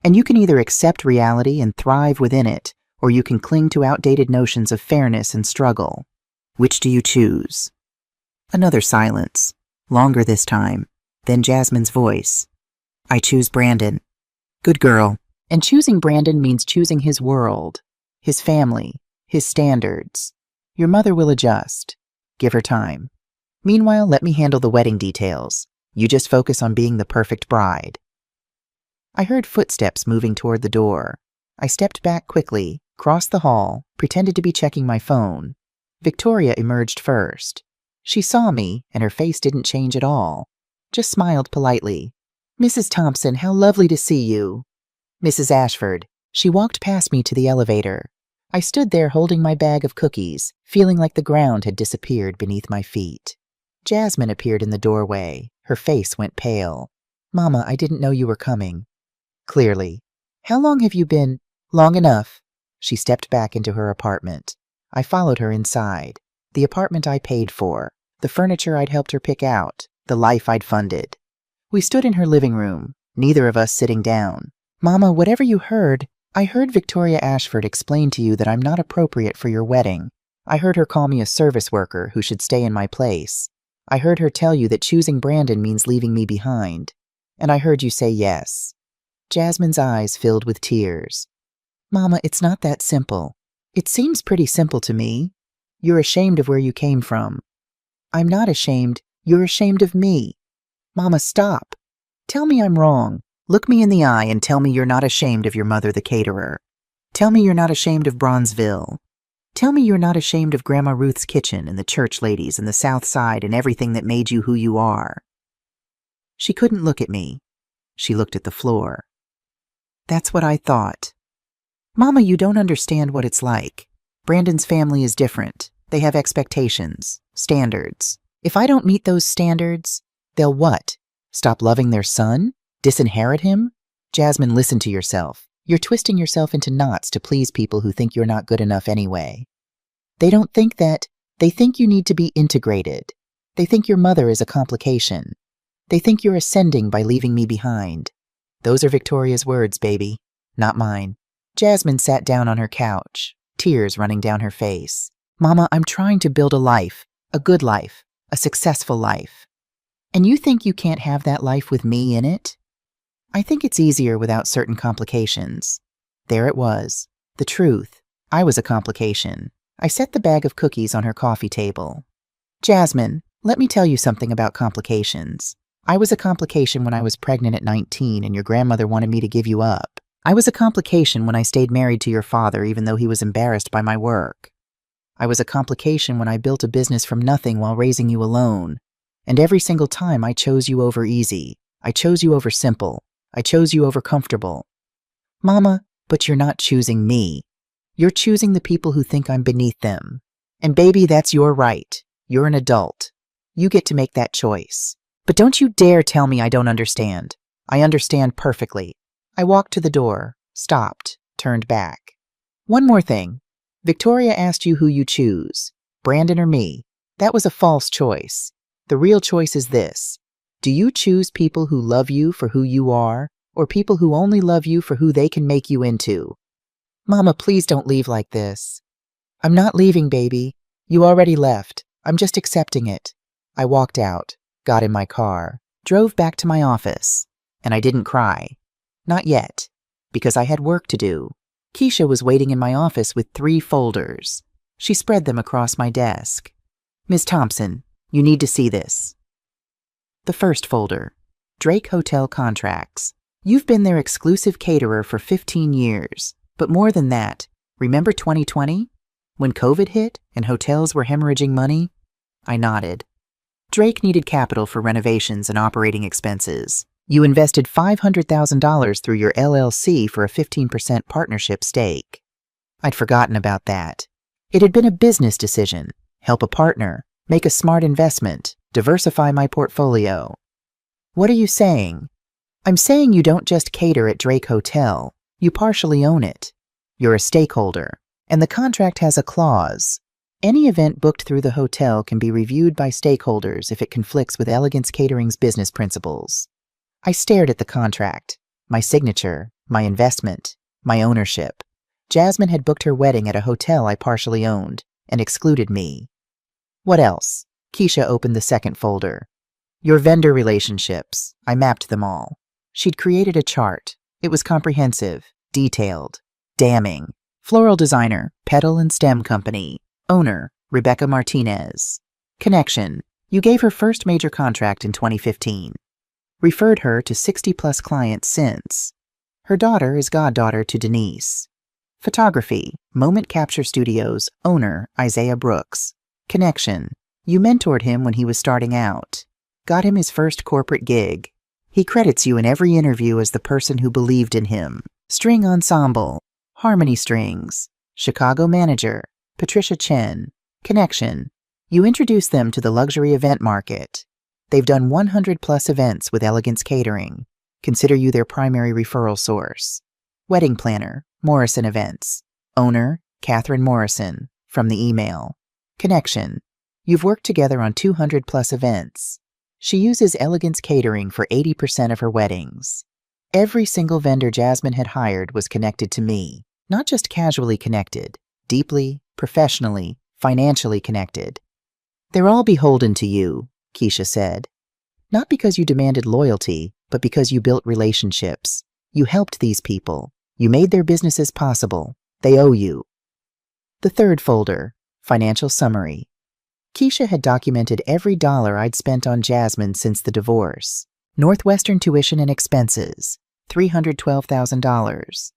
And you can either accept reality and thrive within it, or you can cling to outdated notions of fairness and struggle. Which do you choose? Another silence, longer this time. Then Jasmine's voice. I choose Brandon. Good girl. And choosing Brandon means choosing his world, his family, his standards. Your mother will adjust. Give her time. Meanwhile, let me handle the wedding details. You just focus on being the perfect bride. I heard footsteps moving toward the door. I stepped back quickly, crossed the hall, pretended to be checking my phone. Victoria emerged first. She saw me, and her face didn't change at all. Just smiled politely. Mrs. Thompson, how lovely to see you. Mrs. Ashford. She walked past me to the elevator. I stood there holding my bag of cookies, feeling like the ground had disappeared beneath my feet. Jasmine appeared in the doorway. Her face went pale. Mama, I didn't know you were coming. Clearly. How long have you been? Long enough. She stepped back into her apartment. I followed her inside. The apartment I paid for. The furniture I'd helped her pick out. The life I'd funded. We stood in her living room, neither of us sitting down. Mama, whatever you heard, I heard Victoria Ashford explain to you that I'm not appropriate for your wedding. I heard her call me a service worker who should stay in my place. I heard her tell you that choosing Brandon means leaving me behind. And I heard you say yes. Jasmine's eyes filled with tears. Mama, it's not that simple. It seems pretty simple to me. You're ashamed of where you came from. I'm not ashamed. You're ashamed of me. Mama, stop. Tell me I'm wrong. Look me in the eye and tell me you're not ashamed of your mother, the caterer. Tell me you're not ashamed of Bronzeville. Tell me you're not ashamed of Grandma Ruth's kitchen and the church ladies and the South Side and everything that made you who you are. She couldn't look at me. She looked at the floor. That's what I thought. Mama, you don't understand what it's like. Brandon's family is different. They have expectations, standards. If I don't meet those standards, they'll what? Stop loving their son? Disinherit him? Jasmine, listen to yourself. You're twisting yourself into knots to please people who think you're not good enough anyway. They don't think that. They think you need to be integrated. They think your mother is a complication. They think you're ascending by leaving me behind. Those are Victoria's words, baby, not mine. Jasmine sat down on her couch, tears running down her face. Mama, I'm trying to build a life, a good life, a successful life. And you think you can't have that life with me in it? I think it's easier without certain complications. There it was. The truth. I was a complication. I set the bag of cookies on her coffee table. Jasmine, let me tell you something about complications. I was a complication when I was pregnant at 19 and your grandmother wanted me to give you up. I was a complication when I stayed married to your father even though he was embarrassed by my work. I was a complication when I built a business from nothing while raising you alone. And every single time I chose you over easy. I chose you over simple. I chose you over comfortable. Mama, but you're not choosing me. You're choosing the people who think I'm beneath them. And baby, that's your right. You're an adult. You get to make that choice. But don't you dare tell me I don't understand. I understand perfectly. I walked to the door, stopped, turned back. One more thing. Victoria asked you who you choose, Brandon or me. That was a false choice. The real choice is this. Do you choose people who love you for who you are, or people who only love you for who they can make you into? Mama, please don't leave like this. I'm not leaving, baby. You already left. I'm just accepting it. I walked out, got in my car, drove back to my office, and I didn't cry. Not yet, because I had work to do. Keisha was waiting in my office with 3 folders. She spread them across my desk. Ms. Thompson, you need to see this. The first folder, Drake Hotel Contracts. You've been their exclusive caterer for 15 years. But more than that, remember 2020? When COVID hit and hotels were hemorrhaging money? I nodded. Drake needed capital for renovations and operating expenses. You invested $500,000 through your LLC for a 15% partnership stake. I'd forgotten about that. It had been a business decision. Help a partner, make a smart investment, diversify my portfolio. What are you saying? I'm saying you don't just cater at Drake Hotel. You partially own it. You're a stakeholder, and the contract has a clause. Any event booked through the hotel can be reviewed by stakeholders if it conflicts with Elegance Catering's business principles. I stared at the contract, my signature, my investment, my ownership. Jasmine had booked her wedding at a hotel I partially owned and excluded me. What else? Keisha opened the second folder. Your vendor relationships. I mapped them all. She'd created a chart. It was comprehensive, detailed, damning. Floral designer, Petal and Stem Company. Owner, Rebecca Martinez. Connection. You gave her first major contract in 2015. Referred her to 60-plus clients since. Her daughter is goddaughter to Denise. Photography, Moment Capture Studios. Owner, Isaiah Brooks. Connection. You mentored him when he was starting out. Got him his first corporate gig. He credits you in every interview as the person who believed in him. String Ensemble, Harmony Strings, Chicago Manager, Patricia Chen. Connection. You introduced them to the luxury event market. They've done 100-plus events with Elegance Catering. Consider you their primary referral source. Wedding planner, Morrison Events. Owner, Catherine Morrison, from the email. Connection. You've worked together on 200-plus events. She uses Elegance Catering for 80% of her weddings. Every single vendor Jasmine had hired was connected to me. Not just casually connected, deeply, professionally, financially connected. They're all beholden to you, Keisha said. Not because you demanded loyalty, but because you built relationships. You helped these people. You made their businesses possible. They owe you. The third folder, Financial Summary. Keisha had documented every dollar I'd spent on Jasmine since the divorce. Northwestern tuition and expenses, $312,000.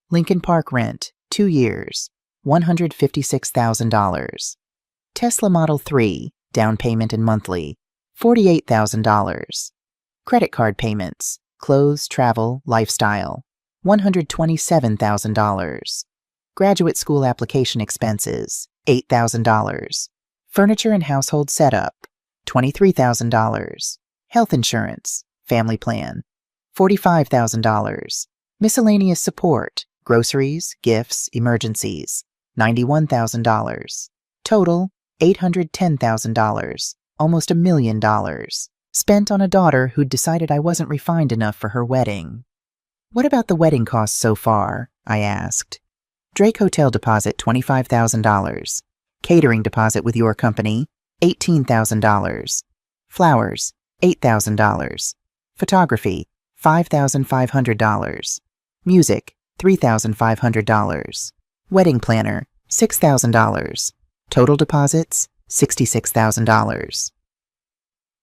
Lincoln Park rent, 2 years, $156,000. Tesla Model 3, down payment and monthly, $48,000. Credit card payments, clothes, travel, lifestyle, $127,000. Graduate school application expenses, $8,000. Furniture and household setup, $23,000. Health insurance, family plan, $45,000. Miscellaneous support, groceries, gifts, emergencies, $91,000. Total, $810,000, almost $1 million. Spent on a daughter who'd decided I wasn't refined enough for her wedding. What about the wedding costs so far? I asked. Drake Hotel deposit, $25,000. Catering deposit with your company, $18,000. Flowers, $8,000. Photography, $5,500. Music, $3,500. Wedding planner, $6,000. Total deposits, $66,000.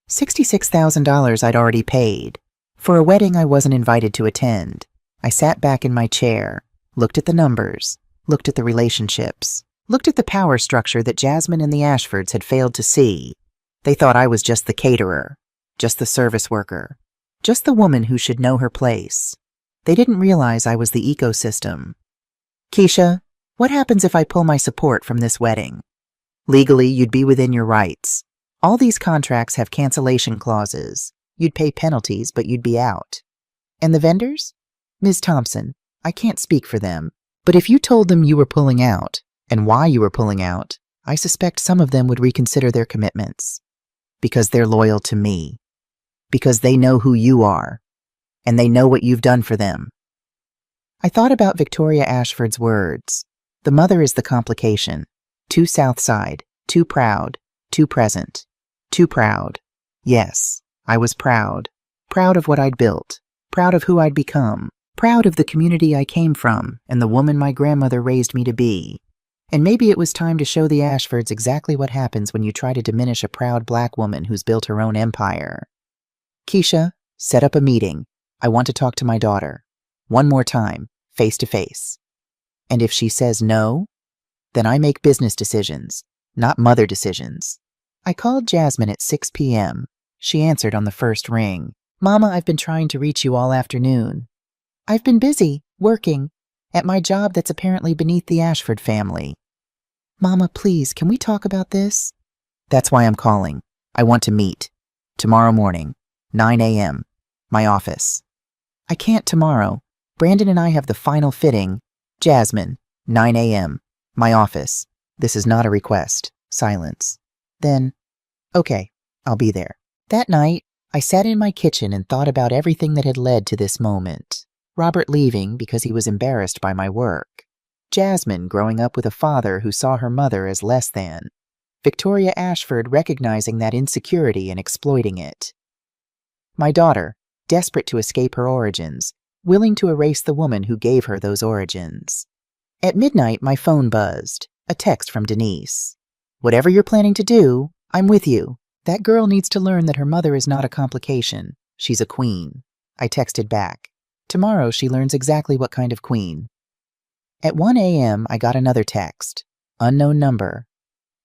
$66,000 I'd already paid. For a wedding I wasn't invited to attend. I sat back in my chair, looked at the numbers, looked at the relationships, looked at the power structure that Jasmine and the Ashfords had failed to see. They thought I was just the caterer, just the service worker, just the woman who should know her place. They didn't realize I was the ecosystem. Keisha, what happens if I pull my support from this wedding? Legally, you'd be within your rights. All these contracts have cancellation clauses. You'd pay penalties, but you'd be out. And the vendors? Ms. Thompson, I can't speak for them, but if you told them you were pulling out, and why you were pulling out, I suspect some of them would reconsider their commitments. Because they're loyal to me. Because they know who you are, and they know what you've done for them. I thought about Victoria Ashford's words. The mother is the complication. Too South Side, too proud, too present, too proud. Yes, I was proud. Proud of what I'd built. Proud of who I'd become. Proud of the community I came from and the woman my grandmother raised me to be. And maybe it was time to show the Ashfords exactly what happens when you try to diminish a proud black woman who's built her own empire. Keisha, set up a meeting. I want to talk to my daughter. One more time, face to face. And if she says no, then I make business decisions, not mother decisions. I called Jasmine at 6 p.m. She answered on the first ring. Mama, I've been trying to reach you all afternoon. I've been busy, working, at my job that's apparently beneath the Ashford family. Mama, please, can we talk about this? That's why I'm calling. I want to meet. Tomorrow morning, 9 a.m., my office. I can't tomorrow. Brandon and I have the final fitting. Jasmine, 9 a.m., my office. This is not a request. Silence. Then, okay, I'll be there. That night, I sat in my kitchen and thought about everything that had led to this moment. Robert leaving because he was embarrassed by my work. Jasmine growing up with a father who saw her mother as less than. Victoria Ashford recognizing that insecurity and exploiting it. My daughter, desperate to escape her origins, willing to erase the woman who gave her those origins. At midnight, my phone buzzed. A text from Denise. Whatever you're planning to do, I'm with you. That girl needs to learn that her mother is not a complication. She's a queen. I texted back. Tomorrow she learns exactly what kind of queen. At 1 a.m., I got another text. Unknown number.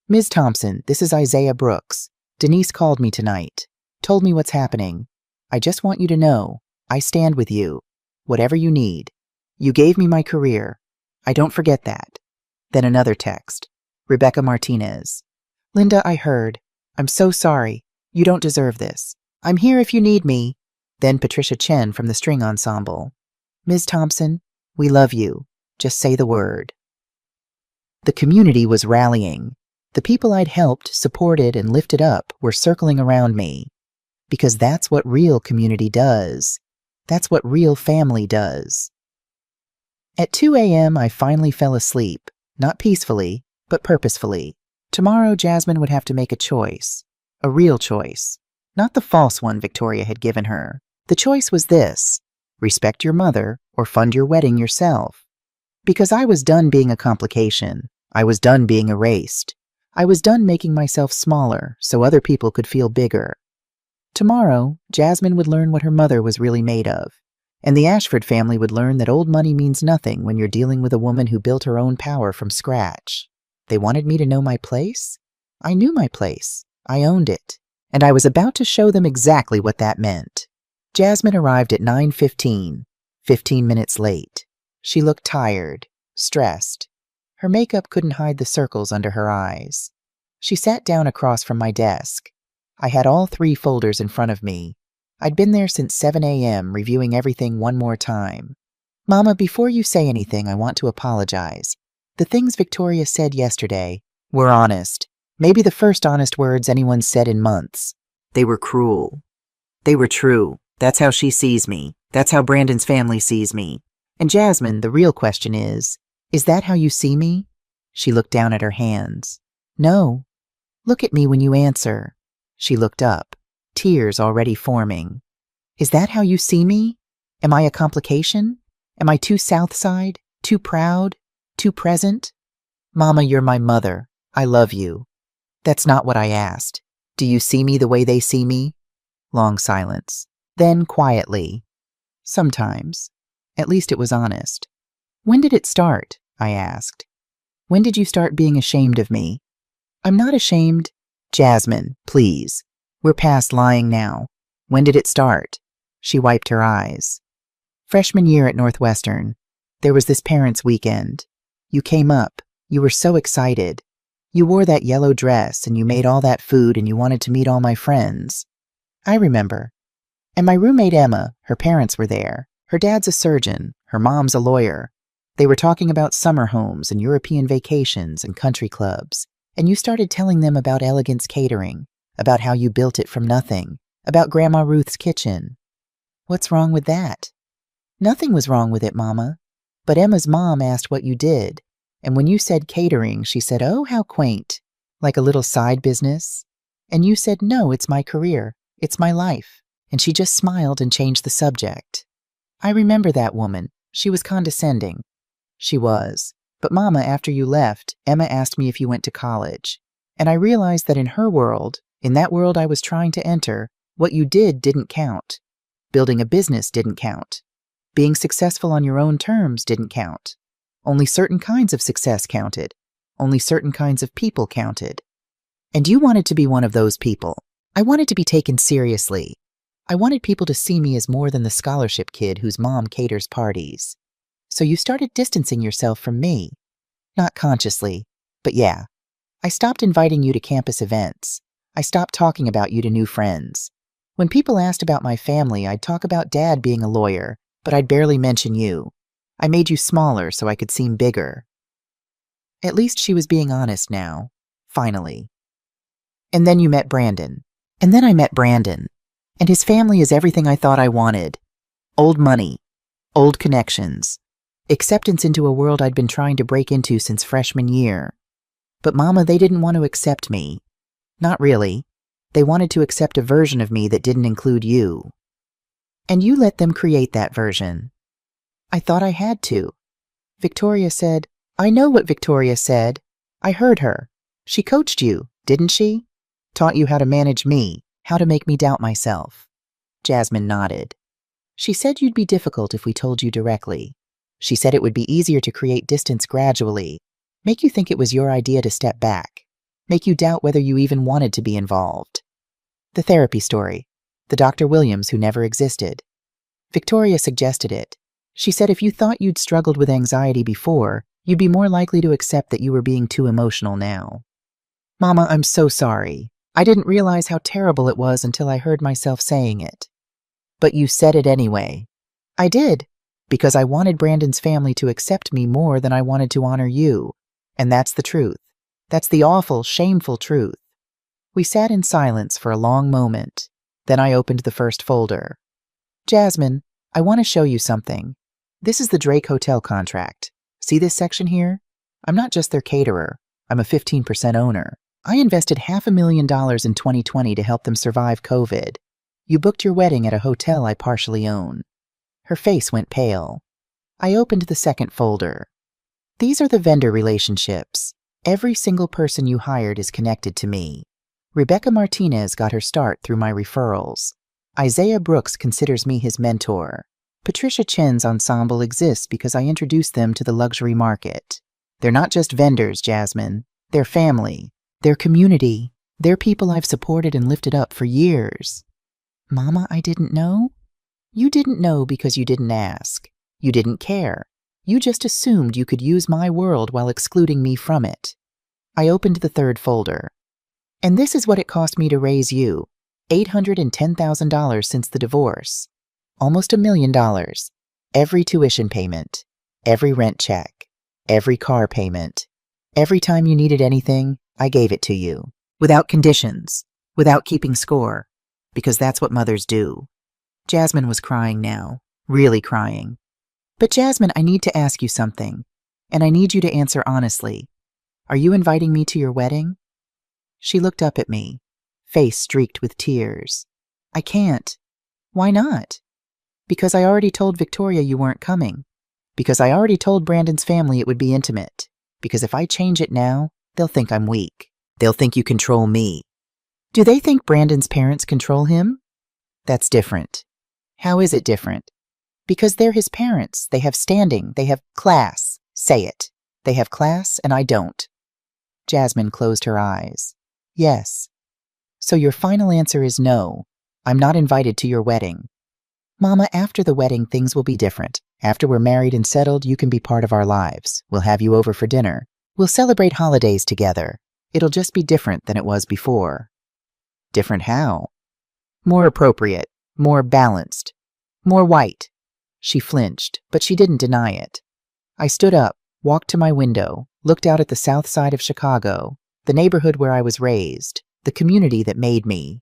Ms. Thompson, this is Isaiah Brooks. Denise called me tonight. Told me what's happening. I just want you to know, I stand with you. Whatever you need. You gave me my career. I don't forget that. Then another text. Rebecca Martinez. Linda, I heard. I'm so sorry. You don't deserve this. I'm here if you need me. Then Patricia Chen from the string ensemble. Ms. Thompson, we love you. Just say the word. The community was rallying. The people I'd helped, supported, and lifted up were circling around me. Because that's what real community does. That's what real family does. At 2 a.m., I finally fell asleep. Not peacefully, but purposefully. Tomorrow, Jasmine would have to make a choice. A real choice. Not the false one Victoria had given her. The choice was this. Respect your mother or fund your wedding yourself. Because I was done being a complication. I was done being erased. I was done making myself smaller so other people could feel bigger. Tomorrow, Jasmine would learn what her mother was really made of. And the Ashford family would learn that old money means nothing when you're dealing with a woman who built her own power from scratch. They wanted me to know my place? I knew my place. I owned it. And I was about to show them exactly what that meant. Jasmine arrived at 9:15, 15 minutes late. She looked tired, stressed. Her makeup couldn't hide the circles under her eyes. She sat down across from my desk. I had all 3 folders in front of me. I'd been there since 7 a.m. reviewing everything one more time. Mama, before you say anything, I want to apologize. The things Victoria said yesterday were honest. Maybe the first honest words anyone said in months. They were cruel. They were true. That's how she sees me. That's how Brandon's family sees me. And Jasmine, the real question is that how you see me? She looked down at her hands. No. Look at me when you answer. She looked up. Tears already forming. Is that how you see me? Am I a complication? Am I too South Side? Too proud? Too present? Mama, you're my mother. I love you. That's not what I asked. Do you see me the way they see me? Long silence. Then quietly. Sometimes. At least it was honest. When did it start? I asked. When did you start being ashamed of me? I'm not ashamed. Jasmine, please. We're past lying now. When did it start? She wiped her eyes. Freshman year at Northwestern. There was this parents' weekend. You came up. You were so excited. You wore that yellow dress and you made all that food and you wanted to meet all my friends. I remember. And my roommate Emma, her parents were there. Her dad's a surgeon, her mom's a lawyer. They were talking about summer homes and European vacations and country clubs. And you started telling them about Elegance Catering, about how you built it from nothing, about Grandma Ruth's kitchen. What's wrong with that? Nothing was wrong with it, Mama. But Emma's mom asked what you did. And when you said catering, she said, "Oh, how quaint, like a little side business." And you said, "No, it's my career. It's my life." And she just smiled and changed the subject. I remember that woman. She was condescending. She was. But Mama, after you left, Emma asked me if you went to college. And I realized that in her world, in that world I was trying to enter, what you did didn't count. Building a business didn't count. Being successful on your own terms didn't count. Only certain kinds of success counted. Only certain kinds of people counted. And you wanted to be one of those people. I wanted to be taken seriously. I wanted people to see me as more than the scholarship kid whose mom caters parties. So you started distancing yourself from me. Not consciously, but yeah. I stopped inviting you to campus events. I stopped talking about you to new friends. When people asked about my family, I'd talk about Dad being a lawyer, but I'd barely mention you. I made you smaller so I could seem bigger. At least she was being honest now. Finally. And then you met Brandon. And then I met Brandon. And his family is everything I thought I wanted. Old money. Old connections. Acceptance into a world I'd been trying to break into since freshman year. But Mama, they didn't want to accept me. Not really. They wanted to accept a version of me that didn't include you. And you let them create that version. I thought I had to. Victoria said, I know what Victoria said. I heard her. She coached you, didn't she? Taught you how to manage me, how to make me doubt myself. Jasmine nodded. She said you'd be difficult if we told you directly. She said it would be easier to create distance gradually, make you think it was your idea to step back, make you doubt whether you even wanted to be involved. The therapy story. The Dr. Williams who never existed. Victoria suggested it. She said if you thought you'd struggled with anxiety before, you'd be more likely to accept that you were being too emotional now. Mama, I'm so sorry. I didn't realize how terrible it was until I heard myself saying it. But you said it anyway. I did, because I wanted Brandon's family to accept me more than I wanted to honor you. And that's the truth. That's the awful, shameful truth. We sat in silence for a long moment. Then I opened the first folder. Jasmine, I want to show you something. This is the Drake Hotel contract. See this section here? I'm not just their caterer. I'm a 15% owner. I invested $500,000 in 2020 to help them survive COVID. You booked your wedding at a hotel I partially own. Her face went pale. I opened the second folder. These are the vendor relationships. Every single person you hired is connected to me. Rebecca Martinez got her start through my referrals. Isaiah Brooks considers me his mentor. Patricia Chen's ensemble exists because I introduced them to the luxury market. They're not just vendors, Jasmine. They're family. They're community. They're people I've supported and lifted up for years. Mama, I didn't know? You didn't know because you didn't ask. You didn't care. You just assumed you could use my world while excluding me from it. I opened the third folder. And this is what it cost me to raise you. $810,000 since the divorce. Almost $1 million. Every tuition payment. Every rent check. Every car payment. Every time you needed anything, I gave it to you. Without conditions. Without keeping score. Because that's what mothers do. Jasmine was crying now. Really crying. But Jasmine, I need to ask you something. And I need you to answer honestly. Are you inviting me to your wedding? She looked up at me. Face streaked with tears. I can't. Why not? Because I already told Victoria you weren't coming. Because I already told Brandon's family it would be intimate. Because if I change it now, they'll think I'm weak. They'll think you control me. Do they think Brandon's parents control him? That's different. How is it different? Because they're his parents. They have standing. They have class. Say it. They have class and I don't. Jasmine closed her eyes. Yes. So your final answer is no. I'm not invited to your wedding. Mama, after the wedding, things will be different. After we're married and settled, you can be part of our lives. We'll have you over for dinner. We'll celebrate holidays together. It'll just be different than it was before. Different how? More appropriate, more balanced, more white. She flinched, but she didn't deny it. I stood up, walked to my window, looked out at the south side of Chicago, the neighborhood where I was raised, the community that made me.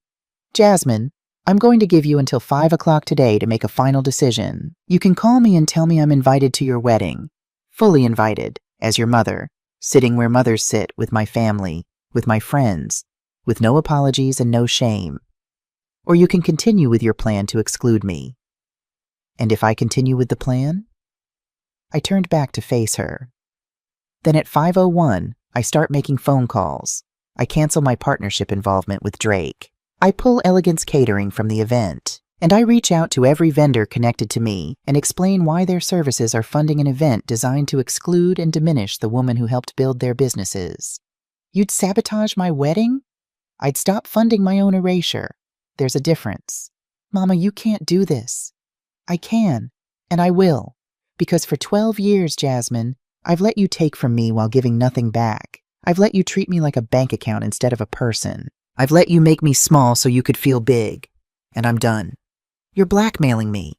Jasmine, I'm going to give you until 5 o'clock today to make a final decision. You can call me and tell me I'm invited to your wedding. Fully invited, as your mother, sitting where mothers sit with my family, with my friends, with no apologies and no shame. Or you can continue with your plan to exclude me. And if I continue with the plan? I turned back to face her. Then at 5:01, I start making phone calls. I cancel my partnership involvement with Drake. I pull Elegance Catering from the event, and I reach out to every vendor connected to me and explain why their services are funding an event designed to exclude and diminish the woman who helped build their businesses. You'd sabotage my wedding? I'd stop funding my own erasure. There's a difference. Mama, you can't do this. I can, and I will, because for 12 years, Jasmine, I've let you take from me while giving nothing back. I've let you treat me like a bank account instead of a person. I've let you make me small so you could feel big, and I'm done. You're blackmailing me.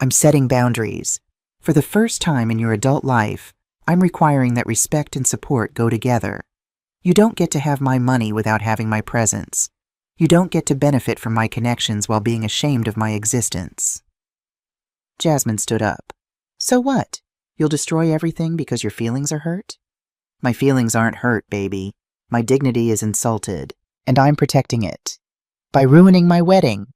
I'm setting boundaries. For the first time in your adult life, I'm requiring that respect and support go together. You don't get to have my money without having my presence. You don't get to benefit from my connections while being ashamed of my existence. Jasmine stood up. So what? You'll destroy everything because your feelings are hurt? My feelings aren't hurt, baby. My dignity is insulted, and I'm protecting it. By ruining my wedding.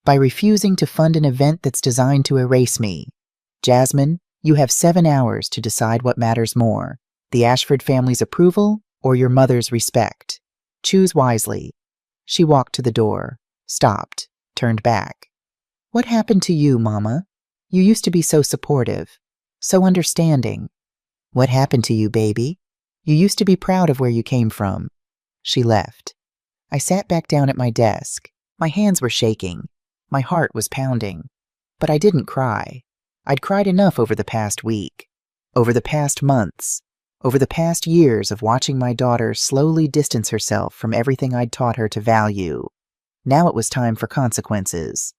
By refusing to fund an event that's designed to erase me. Jasmine, you have 7 hours to decide what matters more, the Ashford family's approval or your mother's respect. Choose wisely. She walked to the door, stopped, turned back. What happened to you, Mama? You used to be so supportive, so understanding. What happened to you, baby? You used to be proud of where you came from. She left. I sat back down at my desk. My hands were shaking. My heart was pounding. But I didn't cry. I'd cried enough over the past week, over the past months, over the past years of watching my daughter slowly distance herself from everything I'd taught her to value. Now it was time for consequences.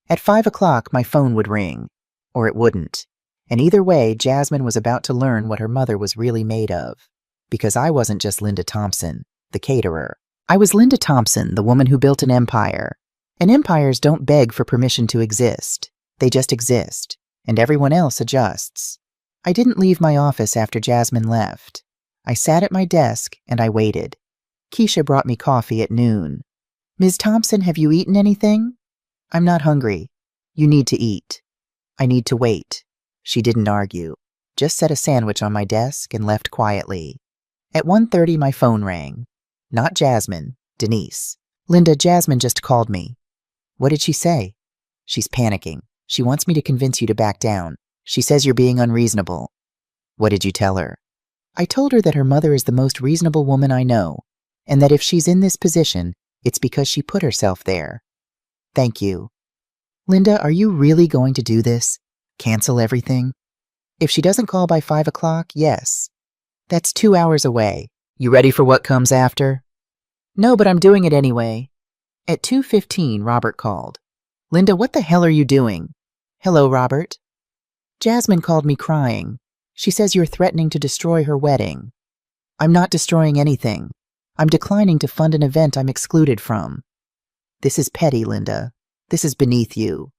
At 5 o'clock, my phone would ring, or it wouldn't. And either way, Jasmine was about to learn what her mother was really made of. Because I wasn't just Linda Thompson, the caterer. I was Linda Thompson, the woman who built an empire. And empires don't beg for permission to exist. They just exist, and everyone else adjusts. I didn't leave my office after Jasmine left. I sat at my desk and I waited. Keisha brought me coffee at noon. Ms. Thompson, have you eaten anything? I'm not hungry. You need to eat. I need to wait. She didn't argue. Just set a sandwich on my desk and left quietly. At 1:30, my phone rang. Not Jasmine, Denise. Linda, Jasmine just called me. What did she say? She's panicking. She wants me to convince you to back down. She says you're being unreasonable. What did you tell her? I told her that her mother is the most reasonable woman I know, and that if she's in this position, it's because she put herself there. Thank you. Linda, are you really going to do this? Cancel everything? If she doesn't call by 5 o'clock, yes. That's 2 hours away. You ready for what comes after? No, but I'm doing it anyway. At 2:15, Robert called. Linda, what the hell are you doing? Hello, Robert. Jasmine called me crying. She says you're threatening to destroy her wedding. I'm not destroying anything. I'm declining to fund an event I'm excluded from. This is petty, Linda. This is beneath you.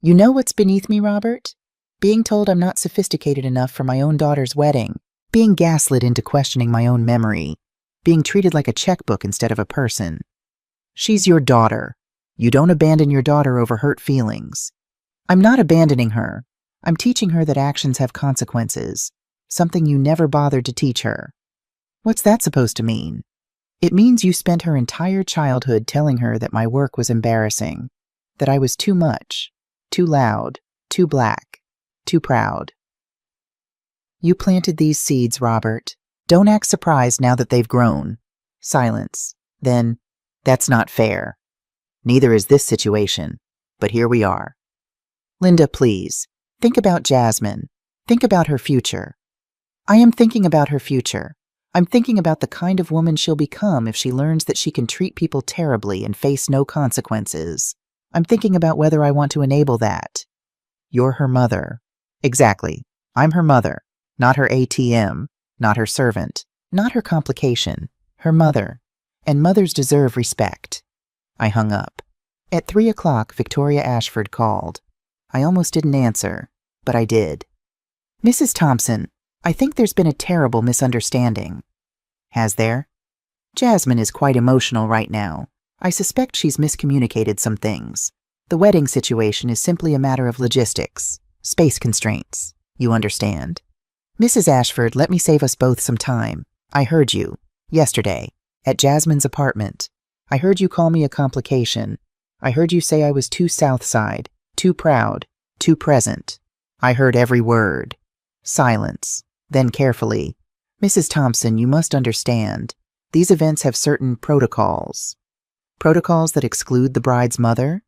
You know what's beneath me, Robert? Being told I'm not sophisticated enough for my own daughter's wedding. Being gaslit into questioning my own memory. Being treated like a checkbook instead of a person. She's your daughter. You don't abandon your daughter over hurt feelings. I'm not abandoning her. I'm teaching her that actions have consequences, something you never bothered to teach her. What's that supposed to mean? It means you spent her entire childhood telling her that my work was embarrassing, that I was too much, too loud, too black, too proud. You planted these seeds, Robert. Don't act surprised now that they've grown. Silence. Then, that's not fair. Neither is this situation, but here we are. Linda, please, think about Jasmine. Think about her future. I am thinking about her future. I'm thinking about the kind of woman she'll become if she learns that she can treat people terribly and face no consequences. I'm thinking about whether I want to enable that. You're her mother. Exactly. I'm her mother. Not her ATM. Not her servant. Not her complication. Her mother. And mothers deserve respect. I hung up. At 3 o'clock, Victoria Ashford called. I almost didn't answer, but I did. Mrs. Thompson, I think there's been a terrible misunderstanding. Has there? Jasmine is quite emotional right now. I suspect she's miscommunicated some things. The wedding situation is simply a matter of logistics, space constraints. You understand? Mrs. Ashford, let me save us both some time. I heard you, yesterday, at Jasmine's apartment. I heard you call me a complication. I heard you say I was too South Side, too proud, too present. I heard every word. Silence. Then carefully. Mrs. Thompson, you must understand. These events have certain protocols. Protocols that exclude the bride's mother?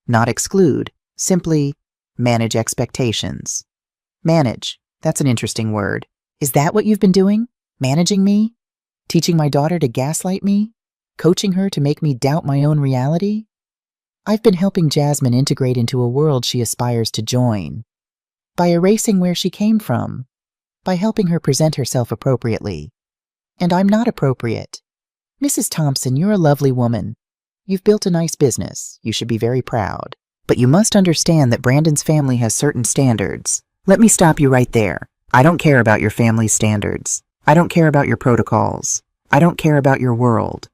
Not exclude. Simply manage expectations. Manage. That's an interesting word. Is that what you've been doing? Managing me? Teaching my daughter to gaslight me? Coaching her to make me doubt my own reality? I've been helping Jasmine integrate into a world she aspires to join. By erasing where she came from. By helping her present herself appropriately. And I'm not appropriate. Mrs. Thompson, you're a lovely woman. You've built a nice business. You should be very proud. But you must understand that Brandon's family has certain standards. Let me stop you right there. I don't care about your family's standards. I don't care about your protocols. I don't care about your world.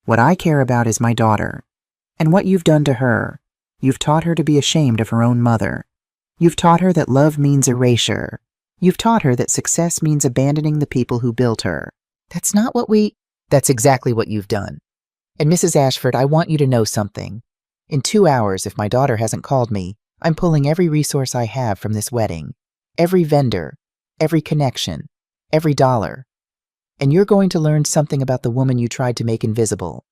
What I care about is my daughter. And what you've done to her. You've taught her to be ashamed of her own mother. You've taught her that love means erasure. You've taught her that success means abandoning the people who built her. That's not what That's exactly what you've done. And Mrs. Ashford, I want you to know something. In 2 hours, if my daughter hasn't called me, I'm pulling every resource I have from this wedding. Every vendor, every connection, every dollar. And you're going to learn something about the woman you tried to make invisible.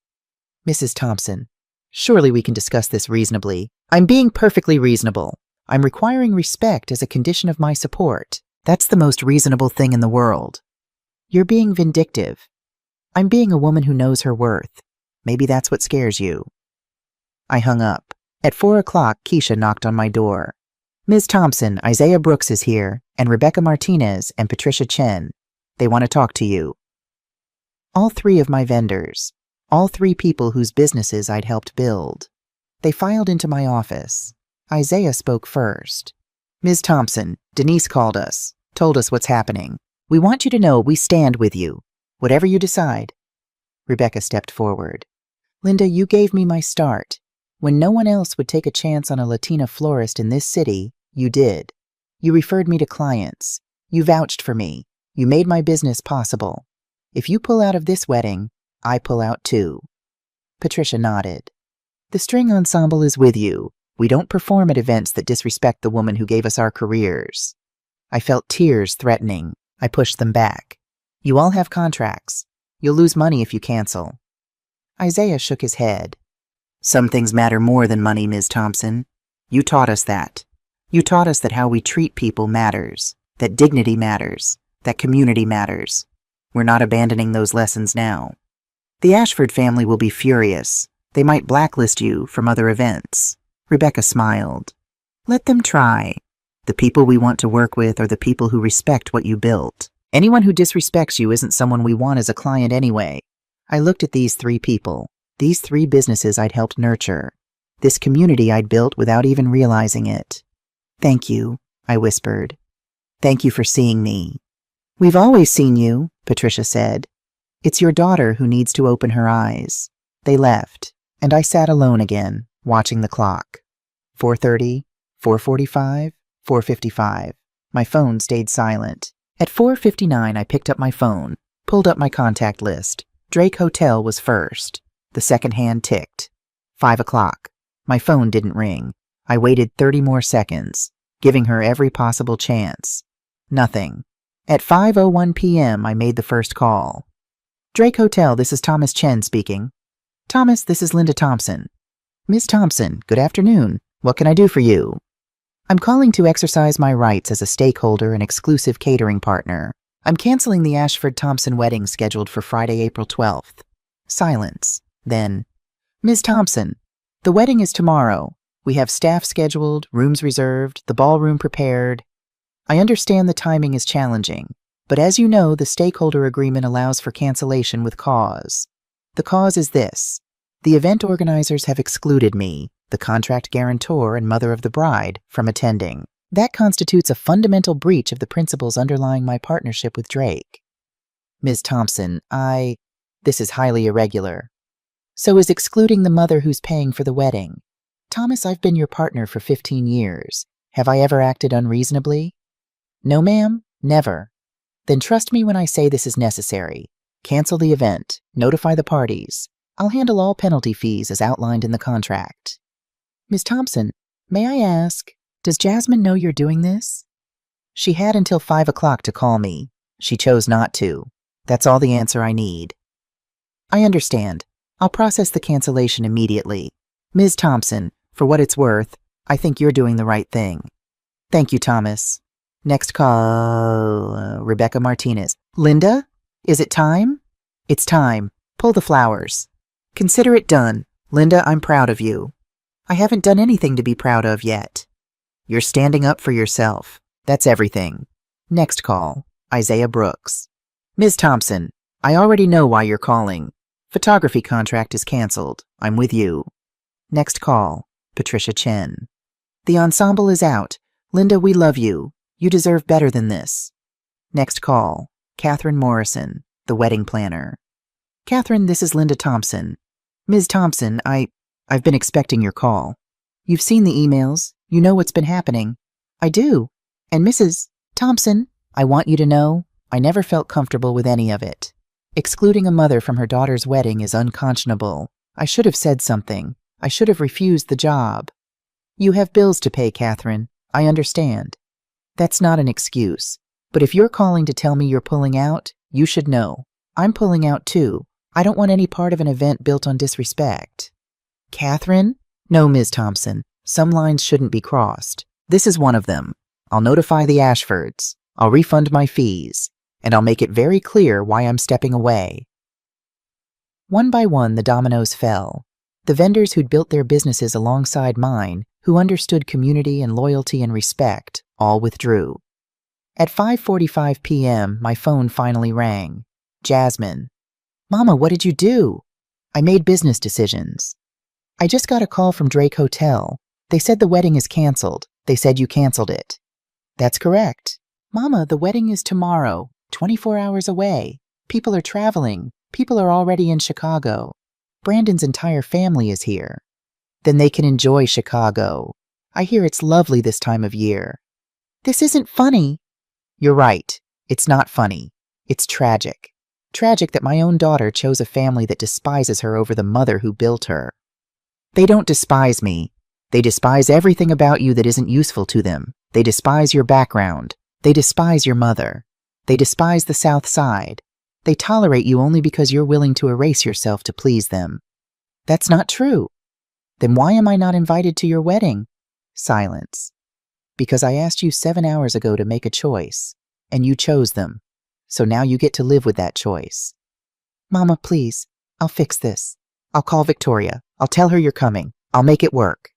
Mrs. Thompson, surely we can discuss this reasonably. I'm being perfectly reasonable. I'm requiring respect as a condition of my support. That's the most reasonable thing in the world. You're being vindictive. I'm being a woman who knows her worth. Maybe that's what scares you. I hung up. At 4 o'clock, Keisha knocked on my door. Ms. Thompson, Isaiah Brooks is here, and Rebecca Martinez and Patricia Chen. They want to talk to you. All 3 of my vendors. All 3 people whose businesses I'd helped build. They filed into my office. Isaiah spoke first. Ms. Thompson, Denise called us, told us what's happening. We want you to know we stand with you. Whatever you decide. Rebecca stepped forward. Linda, you gave me my start. When no one else would take a chance on a Latina florist in this city, you did. You referred me to clients. You vouched for me. You made my business possible. If you pull out of this wedding, I pull out too. Patricia nodded. The string ensemble is with you. We don't perform at events that disrespect the woman who gave us our careers. I felt tears threatening. I pushed them back. You all have contracts. You'll lose money if you cancel. Isaiah shook his head. Some things matter more than money, Ms. Thompson. You taught us that. You taught us that how we treat people matters, that dignity matters, that community matters. We're not abandoning those lessons now. The Ashford family will be furious. They might blacklist you from other events. Rebecca smiled. Let them try. The people we want to work with are the people who respect what you built. Anyone who disrespects you isn't someone we want as a client anyway. I looked at these 3 people, these 3 businesses I'd helped nurture, this community I'd built without even realizing it. Thank you, I whispered. Thank you for seeing me. We've always seen you, Patricia said. It's your daughter who needs to open her eyes. They left, and I sat alone again, watching the clock. 4:30, 4:45, 4:55. My phone stayed silent. At 4:59, I picked up my phone, pulled up my contact list. Drake Hotel was first. The second hand ticked. 5 o'clock. My phone didn't ring. I waited 30 more seconds, giving her every possible chance. Nothing. At 5:01 p.m., I made the first call. Drake Hotel, this is Thomas Chen speaking. Thomas, this is Linda Thompson. Ms. Thompson, good afternoon. What can I do for you? I'm calling to exercise my rights as a stakeholder and exclusive catering partner. I'm canceling the Ashford-Thompson wedding scheduled for Friday, April 12th. Silence. Then, Ms. Thompson, the wedding is tomorrow. We have staff scheduled, rooms reserved, the ballroom prepared. I understand the timing is challenging, but as you know, the stakeholder agreement allows for cancellation with cause. The cause is this. The event organizers have excluded me, the contract guarantor and mother of the bride, from attending. That constitutes a fundamental breach of the principles underlying my partnership with Drake. Ms. Thompson, This is highly irregular. So is excluding the mother who's paying for the wedding. Thomas, I've been your partner for 15 years. Have I ever acted unreasonably? No, ma'am, never. Then trust me when I say this is necessary. Cancel the event. Notify the parties. I'll handle all penalty fees as outlined in the contract. Ms. Thompson, may I ask, does Jasmine know you're doing this? She had until 5 o'clock to call me. She chose not to. That's all the answer I need. I understand. I'll process the cancellation immediately. Ms. Thompson, for what it's worth, I think you're doing the right thing. Thank you, Thomas. Next call, Rebecca Martinez. Linda? Is it time? It's time. Pull the flowers. Consider it done. Linda, I'm proud of you. I haven't done anything to be proud of yet. You're standing up for yourself. That's everything. Next call, Isaiah Brooks. Ms. Thompson, I already know why you're calling. Photography contract is canceled. I'm with you. Next call, Patricia Chen. The ensemble is out. Linda, we love you. You deserve better than this. Next call, Catherine Morrison, the wedding planner. Catherine, this is Linda Thompson. Ms. Thompson, I've been expecting your call. You've seen the emails. You know what's been happening. I do. And Mrs. Thompson, I want you to know, I never felt comfortable with any of it. Excluding a mother from her daughter's wedding is unconscionable. I should have said something. I should have refused the job. You have bills to pay, Catherine. I understand. That's not an excuse. But if you're calling to tell me you're pulling out, you should know. I'm pulling out too. I don't want any part of an event built on disrespect. Catherine? No, Ms. Thompson. Some lines shouldn't be crossed. This is one of them. I'll notify the Ashfords. I'll refund my fees. And I'll make it very clear why I'm stepping away. One by one, the dominoes fell. The vendors who'd built their businesses alongside mine, who understood community and loyalty and respect, all withdrew. At 5:45 p.m., my phone finally rang. Jasmine. Mama, what did you do? I made business decisions. I just got a call from Drake Hotel. They said the wedding is canceled. They said you canceled it. That's correct. Mama, the wedding is tomorrow, 24 hours away. People are traveling. People are already in Chicago. Brandon's entire family is here. Then they can enjoy Chicago. I hear it's lovely this time of year. This isn't funny. You're right. It's not funny. It's tragic. Tragic that my own daughter chose a family that despises her over the mother who built her. They don't despise me. They despise everything about you that isn't useful to them. They despise your background. They despise your mother. They despise the South Side. They tolerate you only because you're willing to erase yourself to please them. That's not true. Then why am I not invited to your wedding? Silence. Because I asked you 7 hours ago to make a choice, and you chose them. So now you get to live with that choice. Mama, please, I'll fix this. I'll call Victoria. I'll tell her you're coming. I'll make it work.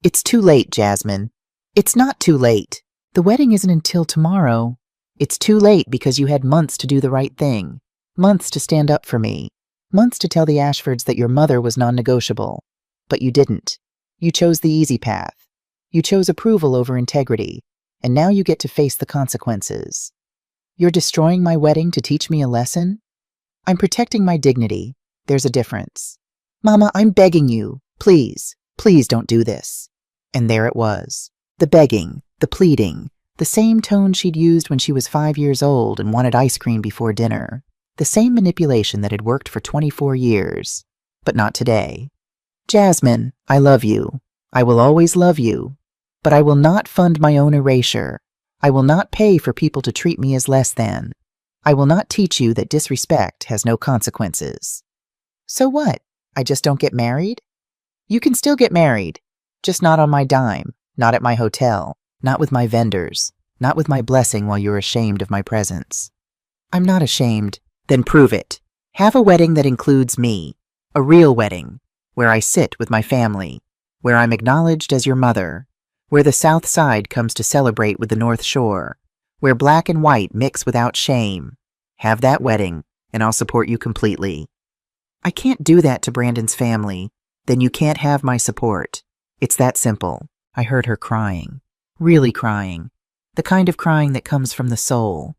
It's too late, Jasmine. It's not too late. The wedding isn't until tomorrow. It's too late because you had months to do the right thing. Months to stand up for me. Months to tell the Ashfords that your mother was non-negotiable. But you didn't. You chose the easy path. You chose approval over integrity. And now you get to face the consequences. You're destroying my wedding to teach me a lesson? I'm protecting my dignity. There's a difference. Mama, I'm begging you. Please, please don't do this. And there it was. The begging, the pleading, the same tone she'd used when she was 5 years old and wanted ice cream before dinner. The same manipulation that had worked for 24 years. But not today. Jasmine, I love you. I will always love you. But I will not fund my own erasure. I will not pay for people to treat me as less than. I will not teach you that disrespect has no consequences. So what? I just don't get married? You can still get married. Just not on my dime, not at my hotel, not with my vendors, not with my blessing while you're ashamed of my presence. I'm not ashamed. Then prove it. Have a wedding that includes me. A real wedding, where I sit with my family, where I'm acknowledged as your mother, where the South Side comes to celebrate with the North Shore, where black and white mix without shame. Have that wedding, and I'll support you completely. I can't do that to Brandon's family. Then you can't have my support. It's that simple. I heard her crying. Really crying. The kind of crying that comes from the soul.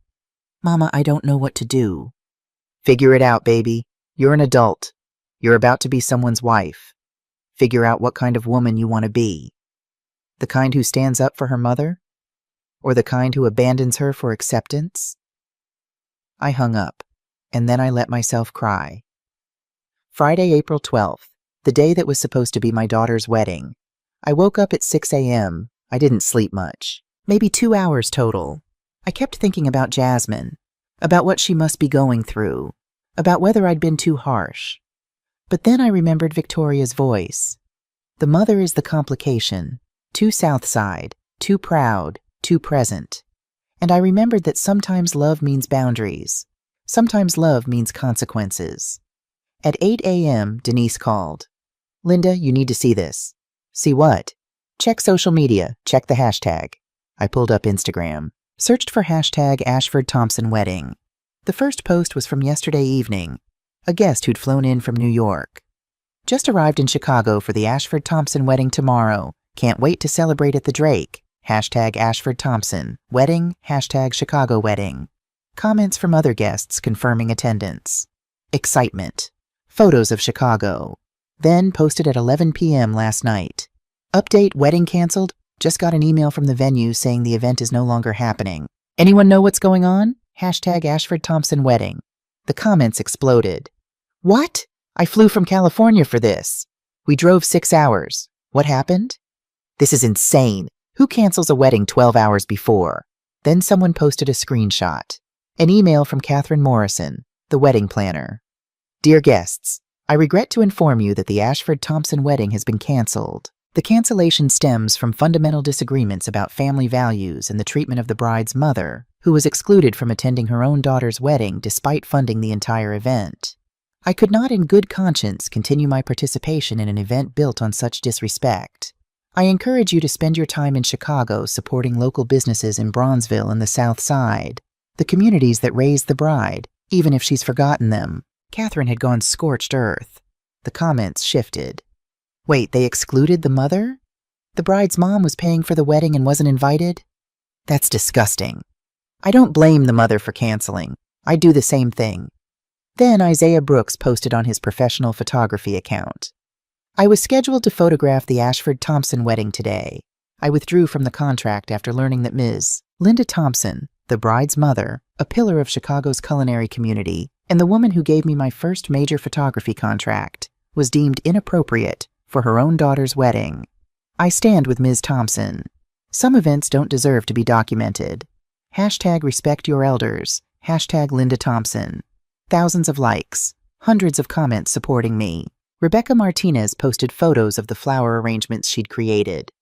Mama, I don't know what to do. Figure it out, baby. You're an adult. You're about to be someone's wife. Figure out what kind of woman you want to be. The kind who stands up for her mother? Or the kind who abandons her for acceptance? I hung up, and then I let myself cry. Friday, April 12th, the day that was supposed to be my daughter's wedding. I woke up at 6 a.m. I didn't sleep much. Maybe 2 hours total. I kept thinking about Jasmine, about what she must be going through, about whether I'd been too harsh. But then I remembered Victoria's voice. The mother is the complication, too South Side, too proud, too present. And I remembered that sometimes love means boundaries. Sometimes love means consequences. At 8 a.m., Denise called. Linda, you need to see this. See what? Check social media. Check the hashtag. I pulled up Instagram. Searched for hashtag Ashford Thompson wedding. The first post was from yesterday evening. A guest who'd flown in from New York. Just arrived in Chicago for the Ashford Thompson wedding tomorrow. Can't wait to celebrate at the Drake. Hashtag Ashford Thompson. Wedding. Hashtag Chicago wedding. Comments from other guests confirming attendance. Excitement. Photos of Chicago. Then posted at 11 p.m. last night. Update, wedding canceled. Just got an email from the venue saying the event is no longer happening. Anyone know what's going on? Hashtag Ashford Thompson wedding. The comments exploded. What? I flew from California for this. We drove 6 hours. What happened? This is insane. Who cancels a wedding 12 hours before? Then someone posted a screenshot. An email from Catherine Morrison, the wedding planner. Dear guests, I regret to inform you that the Ashford Thompson wedding has been canceled. The cancellation stems from fundamental disagreements about family values and the treatment of the bride's mother, who was excluded from attending her own daughter's wedding despite funding the entire event. I could not in good conscience continue my participation in an event built on such disrespect. I encourage you to spend your time in Chicago supporting local businesses in Bronzeville and the South Side, the communities that raised the bride, even if she's forgotten them. Catherine had gone scorched earth. The comments shifted. Wait, they excluded the mother? The bride's mom was paying for the wedding and wasn't invited? That's disgusting. I don't blame the mother for canceling. I'd do the same thing. Then Isaiah Brooks posted on his professional photography account. I was scheduled to photograph the Ashford Thompson wedding today. I withdrew from the contract after learning that Ms. Linda Thompson, the bride's mother, a pillar of Chicago's culinary community, and the woman who gave me my first major photography contract, was deemed inappropriate for her own daughter's wedding. I stand with Ms. Thompson. Some events don't deserve to be documented. Hashtag respect your elders. Hashtag Linda Thompson. Thousands of likes. Hundreds of comments supporting me. Rebecca Martinez posted photos of the flower arrangements she'd created.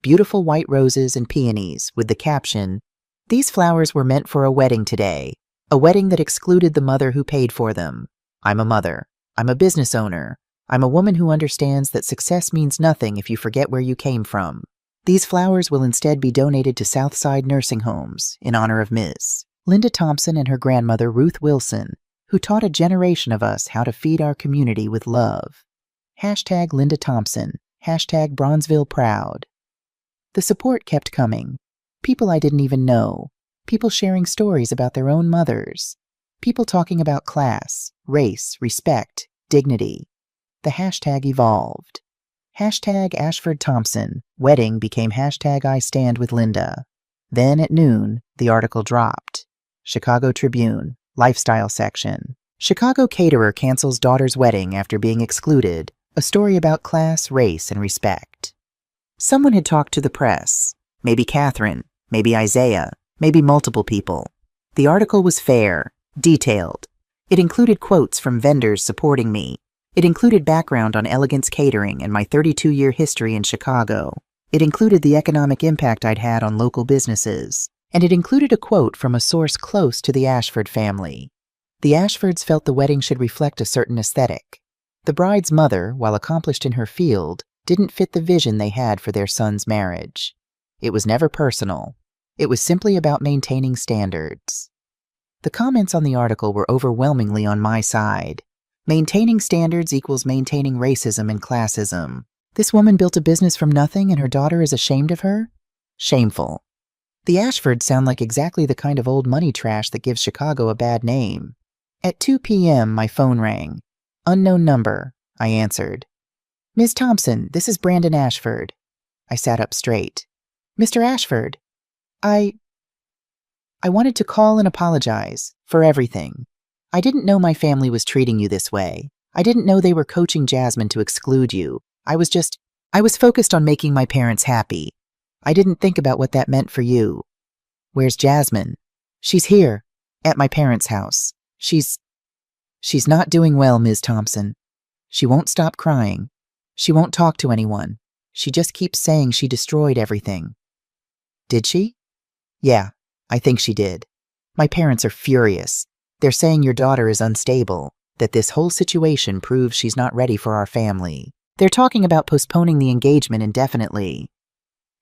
Beautiful white roses and peonies with the caption, "These flowers were meant for a wedding today. A wedding that excluded the mother who paid for them. I'm a mother. I'm a business owner. I'm a woman who understands that success means nothing if you forget where you came from. These flowers will instead be donated to Southside nursing homes in honor of Ms. Linda Thompson and her grandmother Ruth Wilson, who taught a generation of us how to feed our community with love. Hashtag Linda Thompson. Hashtag Bronzeville Proud." The support kept coming. People I didn't even know. People sharing stories about their own mothers. People talking about class, race, respect, dignity. The hashtag evolved. Hashtag Ashford Thompson. Wedding became hashtag I stand with Linda. Then at noon, the article dropped. Chicago Tribune, lifestyle section. Chicago caterer cancels daughter's wedding after being excluded. A story about class, race, and respect. Someone had talked to the press. Maybe Catherine, maybe Isaiah, maybe multiple people. The article was fair, detailed. It included quotes from vendors supporting me. It included background on Elegance Catering and my 32-year history in Chicago. It included the economic impact I'd had on local businesses. and it included a quote from a source close to the Ashford family. The Ashfords felt the wedding should reflect a certain aesthetic. The bride's mother, while accomplished in her field, didn't fit the vision they had for their son's marriage. It was never personal. It was simply about maintaining standards. The comments on the article were overwhelmingly on my side. Maintaining standards equals maintaining racism and classism. This woman built a business from nothing and her daughter is ashamed of her? Shameful. The Ashfords sound like exactly the kind of old money trash that gives Chicago a bad name. At 2 p.m., my phone rang. Unknown number, I answered. Ms. Thompson, this is Brandon Ashford. I sat up straight. Mr. Ashford, I wanted to call and apologize for everything. I didn't know my family was treating you this way. I didn't know they were coaching Jasmine to exclude you. I was focused on making my parents happy. I didn't think about what that meant for you. Where's Jasmine? She's here, at my parents' house. She's not doing well, Ms. Thompson. She won't stop crying. She won't talk to anyone. She just keeps saying she destroyed everything. Did she? Yeah, I think she did. My parents are furious. They're saying your daughter is unstable, that this whole situation proves she's not ready for our family. They're talking about postponing the engagement indefinitely.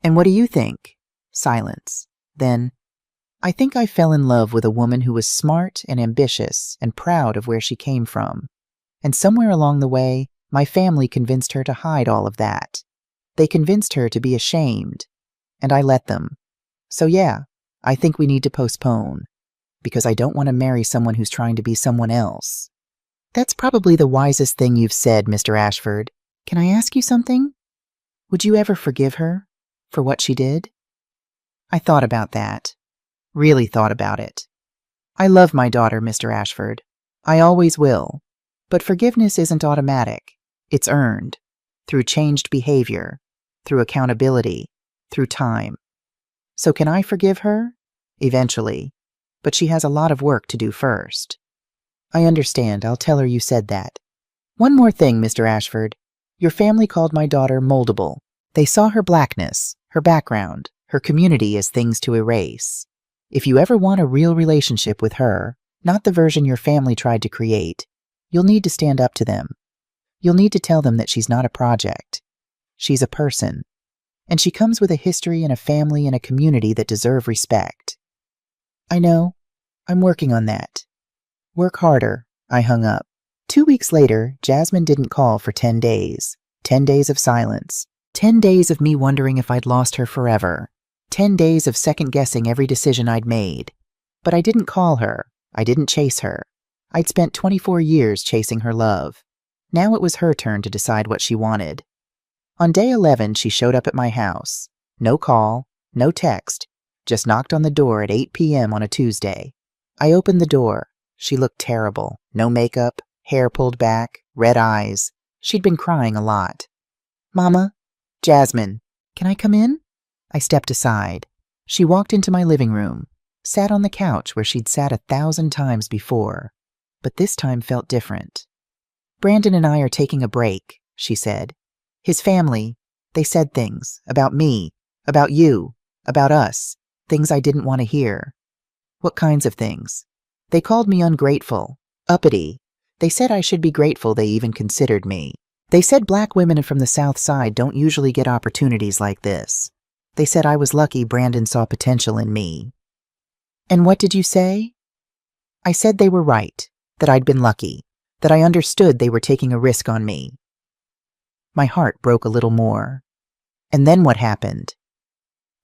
And what do you think? Silence. Then, I think I fell in love with a woman who was smart and ambitious and proud of where she came from. And somewhere along the way, my family convinced her to hide all of that. They convinced her to be ashamed, and I let them. So yeah, I think we need to postpone, because I don't want to marry someone who's trying to be someone else. That's probably the wisest thing you've said, Mr. Ashford. Can I ask you something? Would you ever forgive her for what she did? I thought about that. Really thought about it. I love my daughter, Mr. Ashford. I always will. But forgiveness isn't automatic. It's earned. Through changed behavior. Through accountability. Through time. So can I forgive her? Eventually. But she has a lot of work to do first. I understand. I'll tell her you said that. One more thing, Mr. Ashford. Your family called my daughter moldable. They saw her blackness, her background, her community as things to erase. If you ever want a real relationship with her, not the version your family tried to create, you'll need to stand up to them. You'll need to tell them that she's not a project. She's a person. And she comes with a history and a family and a community that deserve respect. I know. I'm working on that. Work harder. I hung up. 2 weeks later, Jasmine didn't call for 10 days. 10 days of silence. 10 days of me wondering if I'd lost her forever. 10 days of second-guessing every decision I'd made. But I didn't call her. I didn't chase her. I'd spent 24 years chasing her love. Now it was her turn to decide what she wanted. On day 11, she showed up at my house. No call, no text. Just knocked on the door at 8 p.m. on a Tuesday. I opened the door. She looked terrible. No makeup, hair pulled back, red eyes. She'd been crying a lot. Mama? Jasmine, can I come in? I stepped aside. She walked into my living room, sat on the couch where she'd sat 1,000 times before, but this time felt different. Brandon and I are taking a break, she said. His family, they said things about me, about you, about us, things I didn't want to hear. What kinds of things? They called me ungrateful, uppity. They said I should be grateful they even considered me. They said black women from the South Side don't usually get opportunities like this. They said I was lucky Brandon saw potential in me. And what did you say? I said they were right, that I'd been lucky, that I understood they were taking a risk on me. My heart broke a little more. And then what happened?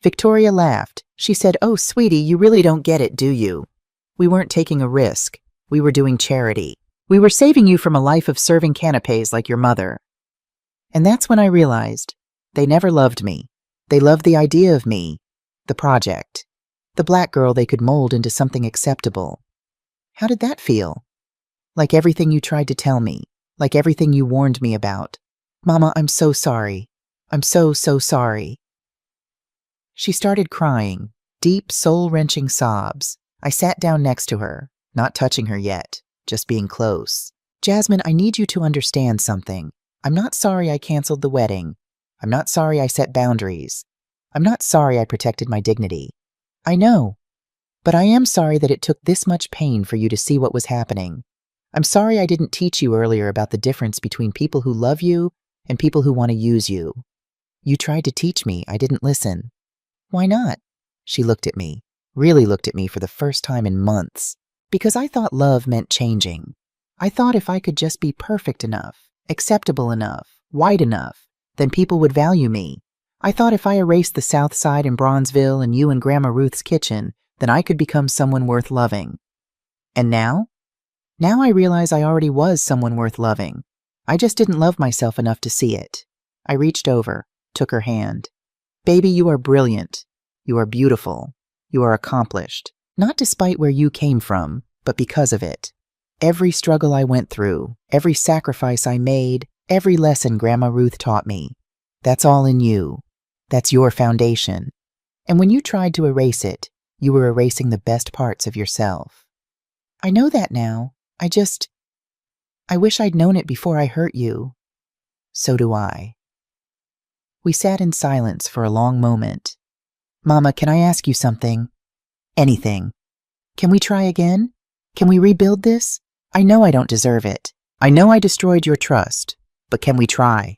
Victoria laughed. She said, "Oh, sweetie, you really don't get it, do you? We weren't taking a risk. We were doing charity. We were saving you from a life of serving canapes like your mother." And that's when I realized they never loved me. They loved the idea of me, the project, the black girl they could mold into something acceptable. How did that feel? Like everything you tried to tell me, like everything you warned me about. Mama, I'm so sorry. I'm so sorry. She started crying, deep, soul-wrenching sobs. I sat down next to her, not touching her yet, just being close. Jasmine, I need you to understand something. I'm not sorry I canceled the wedding. I'm not sorry I set boundaries. I'm not sorry I protected my dignity. I know, but I am sorry that it took this much pain for you to see what was happening. I'm sorry I didn't teach you earlier about the difference between people who love you and people who want to use you. You tried to teach me. I didn't listen. Why not? She looked at me, really looked at me for the first time in months, because I thought love meant changing. I thought if I could just be perfect enough, acceptable enough, white enough, then people would value me. I thought if I erased the South Side in Bronzeville and you in Grandma Ruth's kitchen, then I could become someone worth loving. And now? Now I realize I already was someone worth loving. I just didn't love myself enough to see it. I reached over, took her hand. Baby, you are brilliant. You are beautiful. You are accomplished. Not despite where you came from, but because of it. Every struggle I went through, every sacrifice I made, every lesson Grandma Ruth taught me. That's all in you. That's your foundation. And when you tried to erase it, you were erasing the best parts of yourself. I know that now. I wish I'd known it before I hurt you. So do I. We sat in silence for a long moment. Mama, can I ask you something? Anything. Can we try again? Can we rebuild this? I know I don't deserve it. I know I destroyed your trust, but can we try?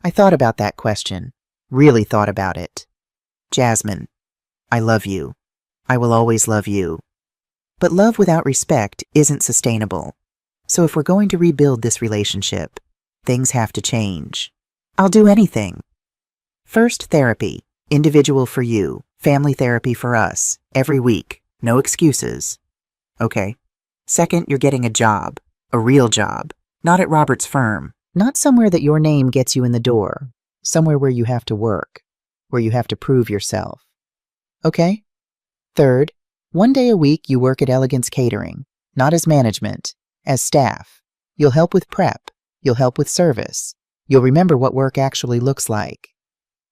I thought about that question, really thought about it. Jasmine, I love you. I will always love you. But love without respect isn't sustainable. So if we're going to rebuild this relationship, things have to change. I'll do anything. First, therapy, individual for you, family therapy for us, every week, no excuses. Okay. Second, you're getting a job, a real job, not at Robert's firm, not somewhere that your name gets you in the door, somewhere where you have to work, where you have to prove yourself. Okay? Third, 1 day a week you work at Elegance Catering, not as management, as staff. You'll help with prep. You'll help with service. You'll remember what work actually looks like.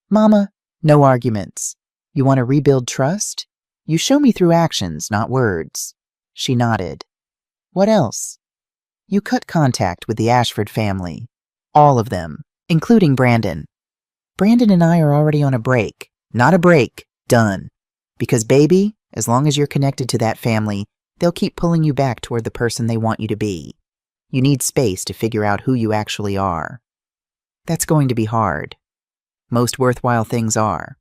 Mama, no arguments. You want to rebuild trust? You show me through actions, not words. She nodded. What else? You cut contact with the Ashford family. All of them, including Brandon. Brandon and I are already on a break. Not a break. Done. Because baby, as long as you're connected to that family, they'll keep pulling you back toward the person they want you to be. You need space to figure out who you actually are. That's going to be hard. Most worthwhile things are.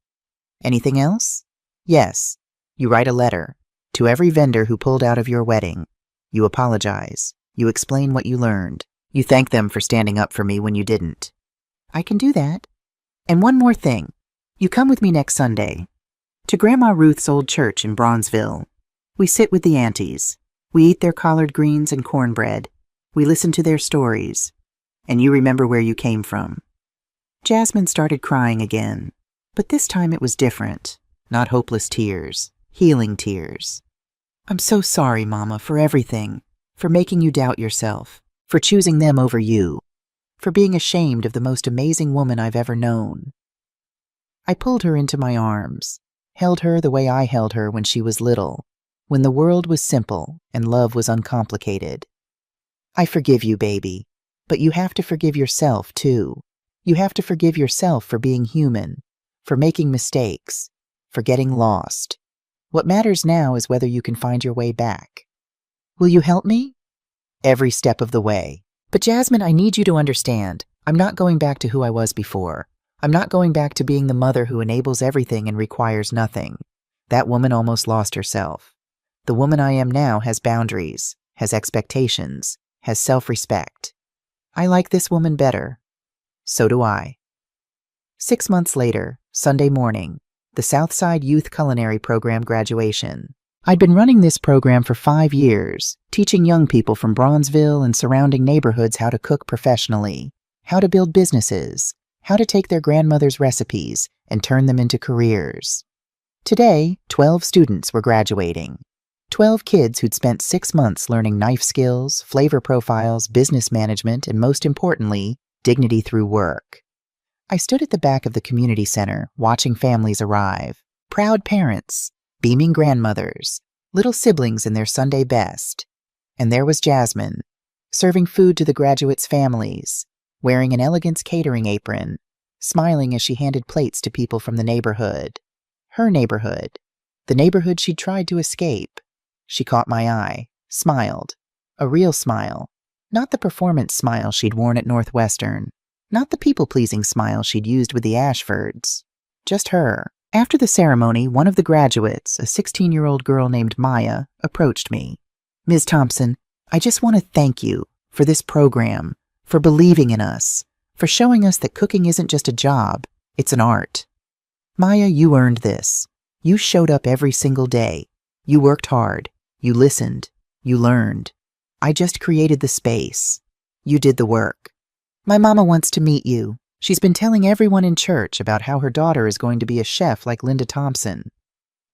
Anything else? Yes. You write a letter to every vendor who pulled out of your wedding. You apologize. You explain what you learned. You thank them for standing up for me when you didn't. I can do that. And one more thing. You come with me next Sunday to Grandma Ruth's old church in Bronzeville. We sit with the aunties. We eat their collard greens and cornbread. We listen to their stories. And you remember where you came from. Jasmine started crying again, but this time it was different. Not hopeless tears, healing tears. I'm so sorry, Mama, for everything, for making you doubt yourself, for choosing them over you, for being ashamed of the most amazing woman I've ever known. I pulled her into my arms, held her the way I held her when she was little, when the world was simple and love was uncomplicated. I forgive you, baby, but you have to forgive yourself, too. You have to forgive yourself for being human, for making mistakes, for getting lost. What matters now is whether you can find your way back. Will you help me? Every step of the way. But Jasmine, I need you to understand, I'm not going back to who I was before. I'm not going back to being the mother who enables everything and requires nothing. That woman almost lost herself. The woman I am now has boundaries, has expectations, has self-respect. I like this woman better. So do I. 6 months later, Sunday morning, the Southside Youth Culinary Program graduation. I'd been running this program for 5 years, teaching young people from Bronzeville and surrounding neighborhoods how to cook professionally, how to build businesses, how to take their grandmother's recipes and turn them into careers. Today, 12 students were graduating. 12 kids who'd spent 6 months learning knife skills, flavor profiles, business management, and most importantly, dignity through work. I stood at the back of the community center, watching families arrive. Proud parents, beaming grandmothers, little siblings in their Sunday best. And there was Jasmine, serving food to the graduates' families, wearing an Elegance Catering apron, smiling as she handed plates to people from the neighborhood. Her neighborhood. the neighborhood she'd tried to escape. She caught my eye, smiled. A real smile. Not the performance smile she'd worn at Northwestern. Not the people-pleasing smile she'd used with the Ashfords. Just her. After the ceremony, one of the graduates, a 16-year-old girl named Maya, approached me. "Ms. Thompson, I just want to thank you for this program, for believing in us, for showing us that cooking isn't just a job, it's an art. Maya, you earned this. You showed up every single day. You worked hard. You listened. You learned. I just created the space. You did the work. My mama wants to meet you. She's been telling everyone in church about how her daughter is going to be a chef like Linda Thompson."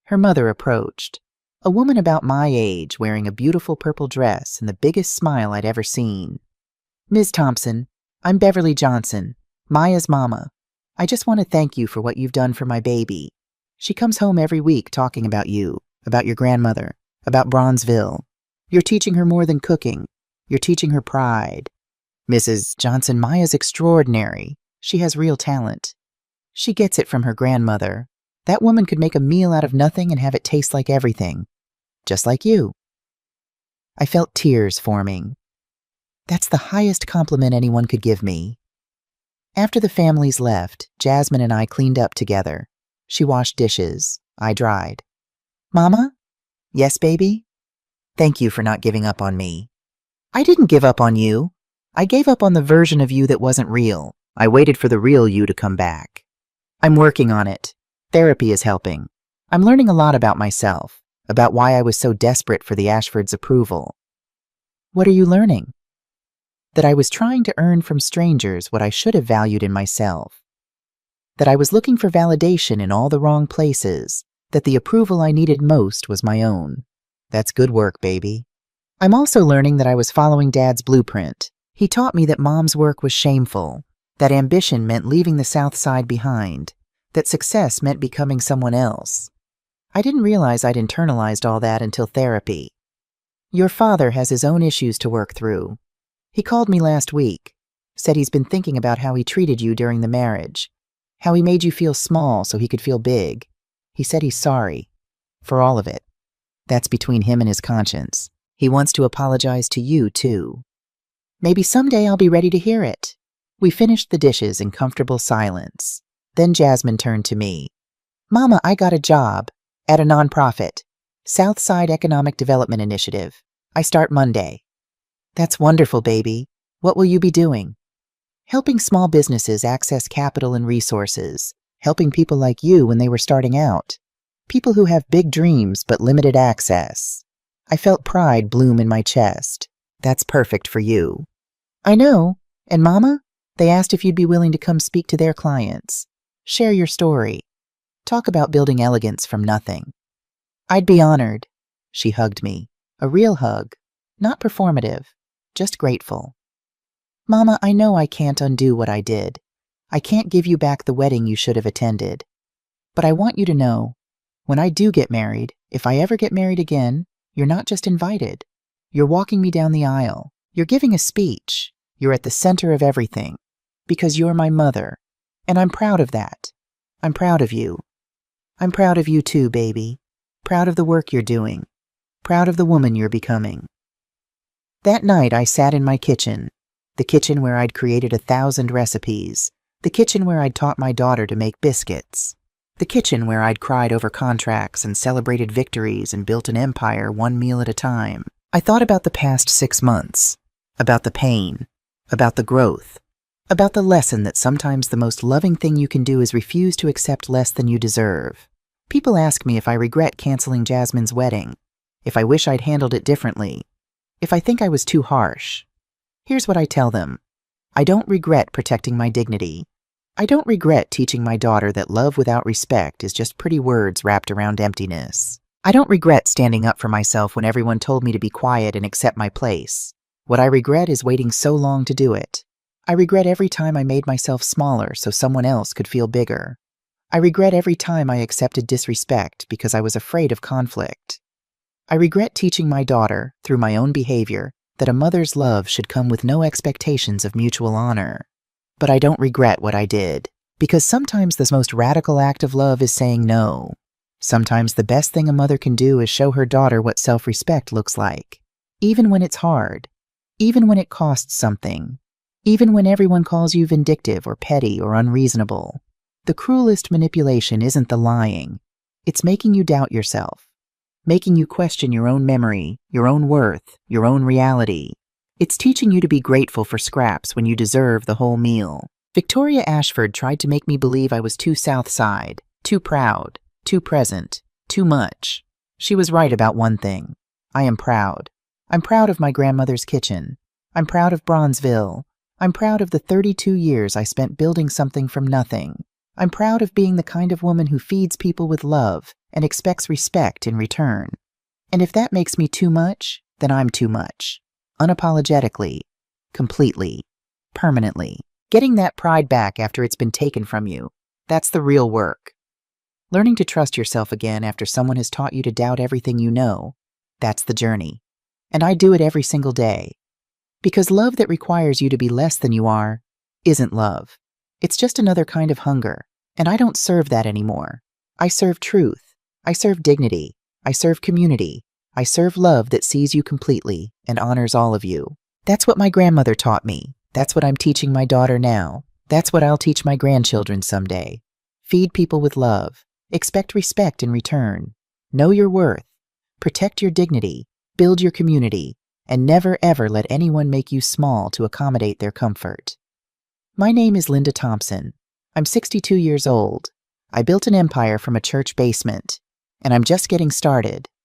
Her mother approached. A woman about my age wearing a beautiful purple dress and the biggest smile I'd ever seen. "Ms. Thompson, I'm Beverly Johnson, Maya's mama. I just want to thank you for what you've done for my baby. She comes home every week talking about you, about your grandmother, about Bronzeville. You're teaching her more than cooking. You're teaching her pride. Mrs. Johnson, Maya's extraordinary. She has real talent. She gets it from her grandmother. That woman could make a meal out of nothing and have it taste like everything. Just like you." I felt tears forming. That's the highest compliment anyone could give me. After the families left, Jasmine and I cleaned up together. She washed dishes. I dried. "Mama?" "Yes, baby?" "Thank you for not giving up on me." "I didn't give up on you. I gave up on the version of you that wasn't real. I waited for the real you to come back. I'm working on it. Therapy is helping. I'm learning a lot about myself, about why I was so desperate for the Ashfords' approval." "What are you learning?" "That I was trying to earn from strangers what I should have valued in myself. That I was looking for validation in all the wrong places, that the approval I needed most was my own." "That's good work, baby." "I'm also learning that I was following Dad's blueprint. He taught me that Mom's work was shameful, that ambition meant leaving the South Side behind, that success meant becoming someone else. I didn't realize I'd internalized all that until therapy. Your father has his own issues to work through. He called me last week, said he's been thinking about how he treated you during the marriage, how he made you feel small so he could feel big. He said he's sorry. For all of it. That's between him and his conscience. He wants to apologize to you, too. Maybe someday I'll be ready to hear it." We finished the dishes in comfortable silence. Then Jasmine turned to me. "Mama, I got a job at a nonprofit, Southside Economic Development Initiative. I start Monday." "That's wonderful, baby. What will you be doing?" "Helping small businesses access capital and resources, helping people like you when they were starting out, people who have big dreams but limited access." I felt pride bloom in my chest. "That's perfect for you." "I know. And Mama? They asked if you'd be willing to come speak to their clients. Share your story. Talk about building elegance from nothing." "I'd be honored." She hugged me. A real hug. Not performative. Just grateful. "Mama, I know I can't undo what I did. I can't give you back the wedding you should have attended. But I want you to know, when I do get married, if I ever get married again, you're not just invited. You're walking me down the aisle. You're giving a speech. You're at the center of everything. Because you're my mother. And I'm proud of that. I'm proud of you. I'm proud of you too, baby. Proud of the work you're doing. Proud of the woman you're becoming." That night I sat in my kitchen, the kitchen where I'd created 1,000 recipes, the kitchen where I'd taught my daughter to make biscuits, the kitchen where I'd cried over contracts and celebrated victories and built an empire one meal at a time. I thought about the past 6 months, about the pain, about the growth, about the lesson that sometimes the most loving thing you can do is refuse to accept less than you deserve. People ask me if I regret canceling Jasmine's wedding, if I wish I'd handled it differently, if I think I was too harsh. Here's what I tell them. I don't regret protecting my dignity. I don't regret teaching my daughter that love without respect is just pretty words wrapped around emptiness. I don't regret standing up for myself when everyone told me to be quiet and accept my place. What I regret is waiting so long to do it. I regret every time I made myself smaller so someone else could feel bigger. I regret every time I accepted disrespect because I was afraid of conflict. I regret teaching my daughter, through my own behavior, that a mother's love should come with no expectations of mutual honor. But I don't regret what I did, because sometimes the most radical act of love is saying no. Sometimes the best thing a mother can do is show her daughter what self-respect looks like. Even when it's hard. Even when it costs something. Even when everyone calls you vindictive or petty or unreasonable. The cruelest manipulation isn't the lying. It's making you doubt yourself. Making you question your own memory, your own worth, your own reality. It's teaching you to be grateful for scraps when you deserve the whole meal. Victoria Ashford tried to make me believe I was too South Side, too proud, too present, too much. She was right about one thing. I am proud. I'm proud of my grandmother's kitchen. I'm proud of Bronzeville. I'm proud of the 32 years I spent building something from nothing. I'm proud of being the kind of woman who feeds people with love and expects respect in return. And if that makes me too much, then I'm too much. Unapologetically, completely, permanently. Getting that pride back after it's been taken from you, that's the real work. Learning to trust yourself again after someone has taught you to doubt everything you know, that's the journey. And I do it every single day. Because love that requires you to be less than you are isn't love. It's just another kind of hunger, and I don't serve that anymore. I serve truth. I serve dignity. I serve community. I serve love that sees you completely and honors all of you. That's what my grandmother taught me. That's what I'm teaching my daughter now. That's what I'll teach my grandchildren someday. Feed people with love. Expect respect in return. Know your worth. Protect your dignity. Build your community. And never ever let anyone make you small to accommodate their comfort. My name is Linda Thompson. I'm 62 years old. I built an empire from a church basement, and I'm just getting started.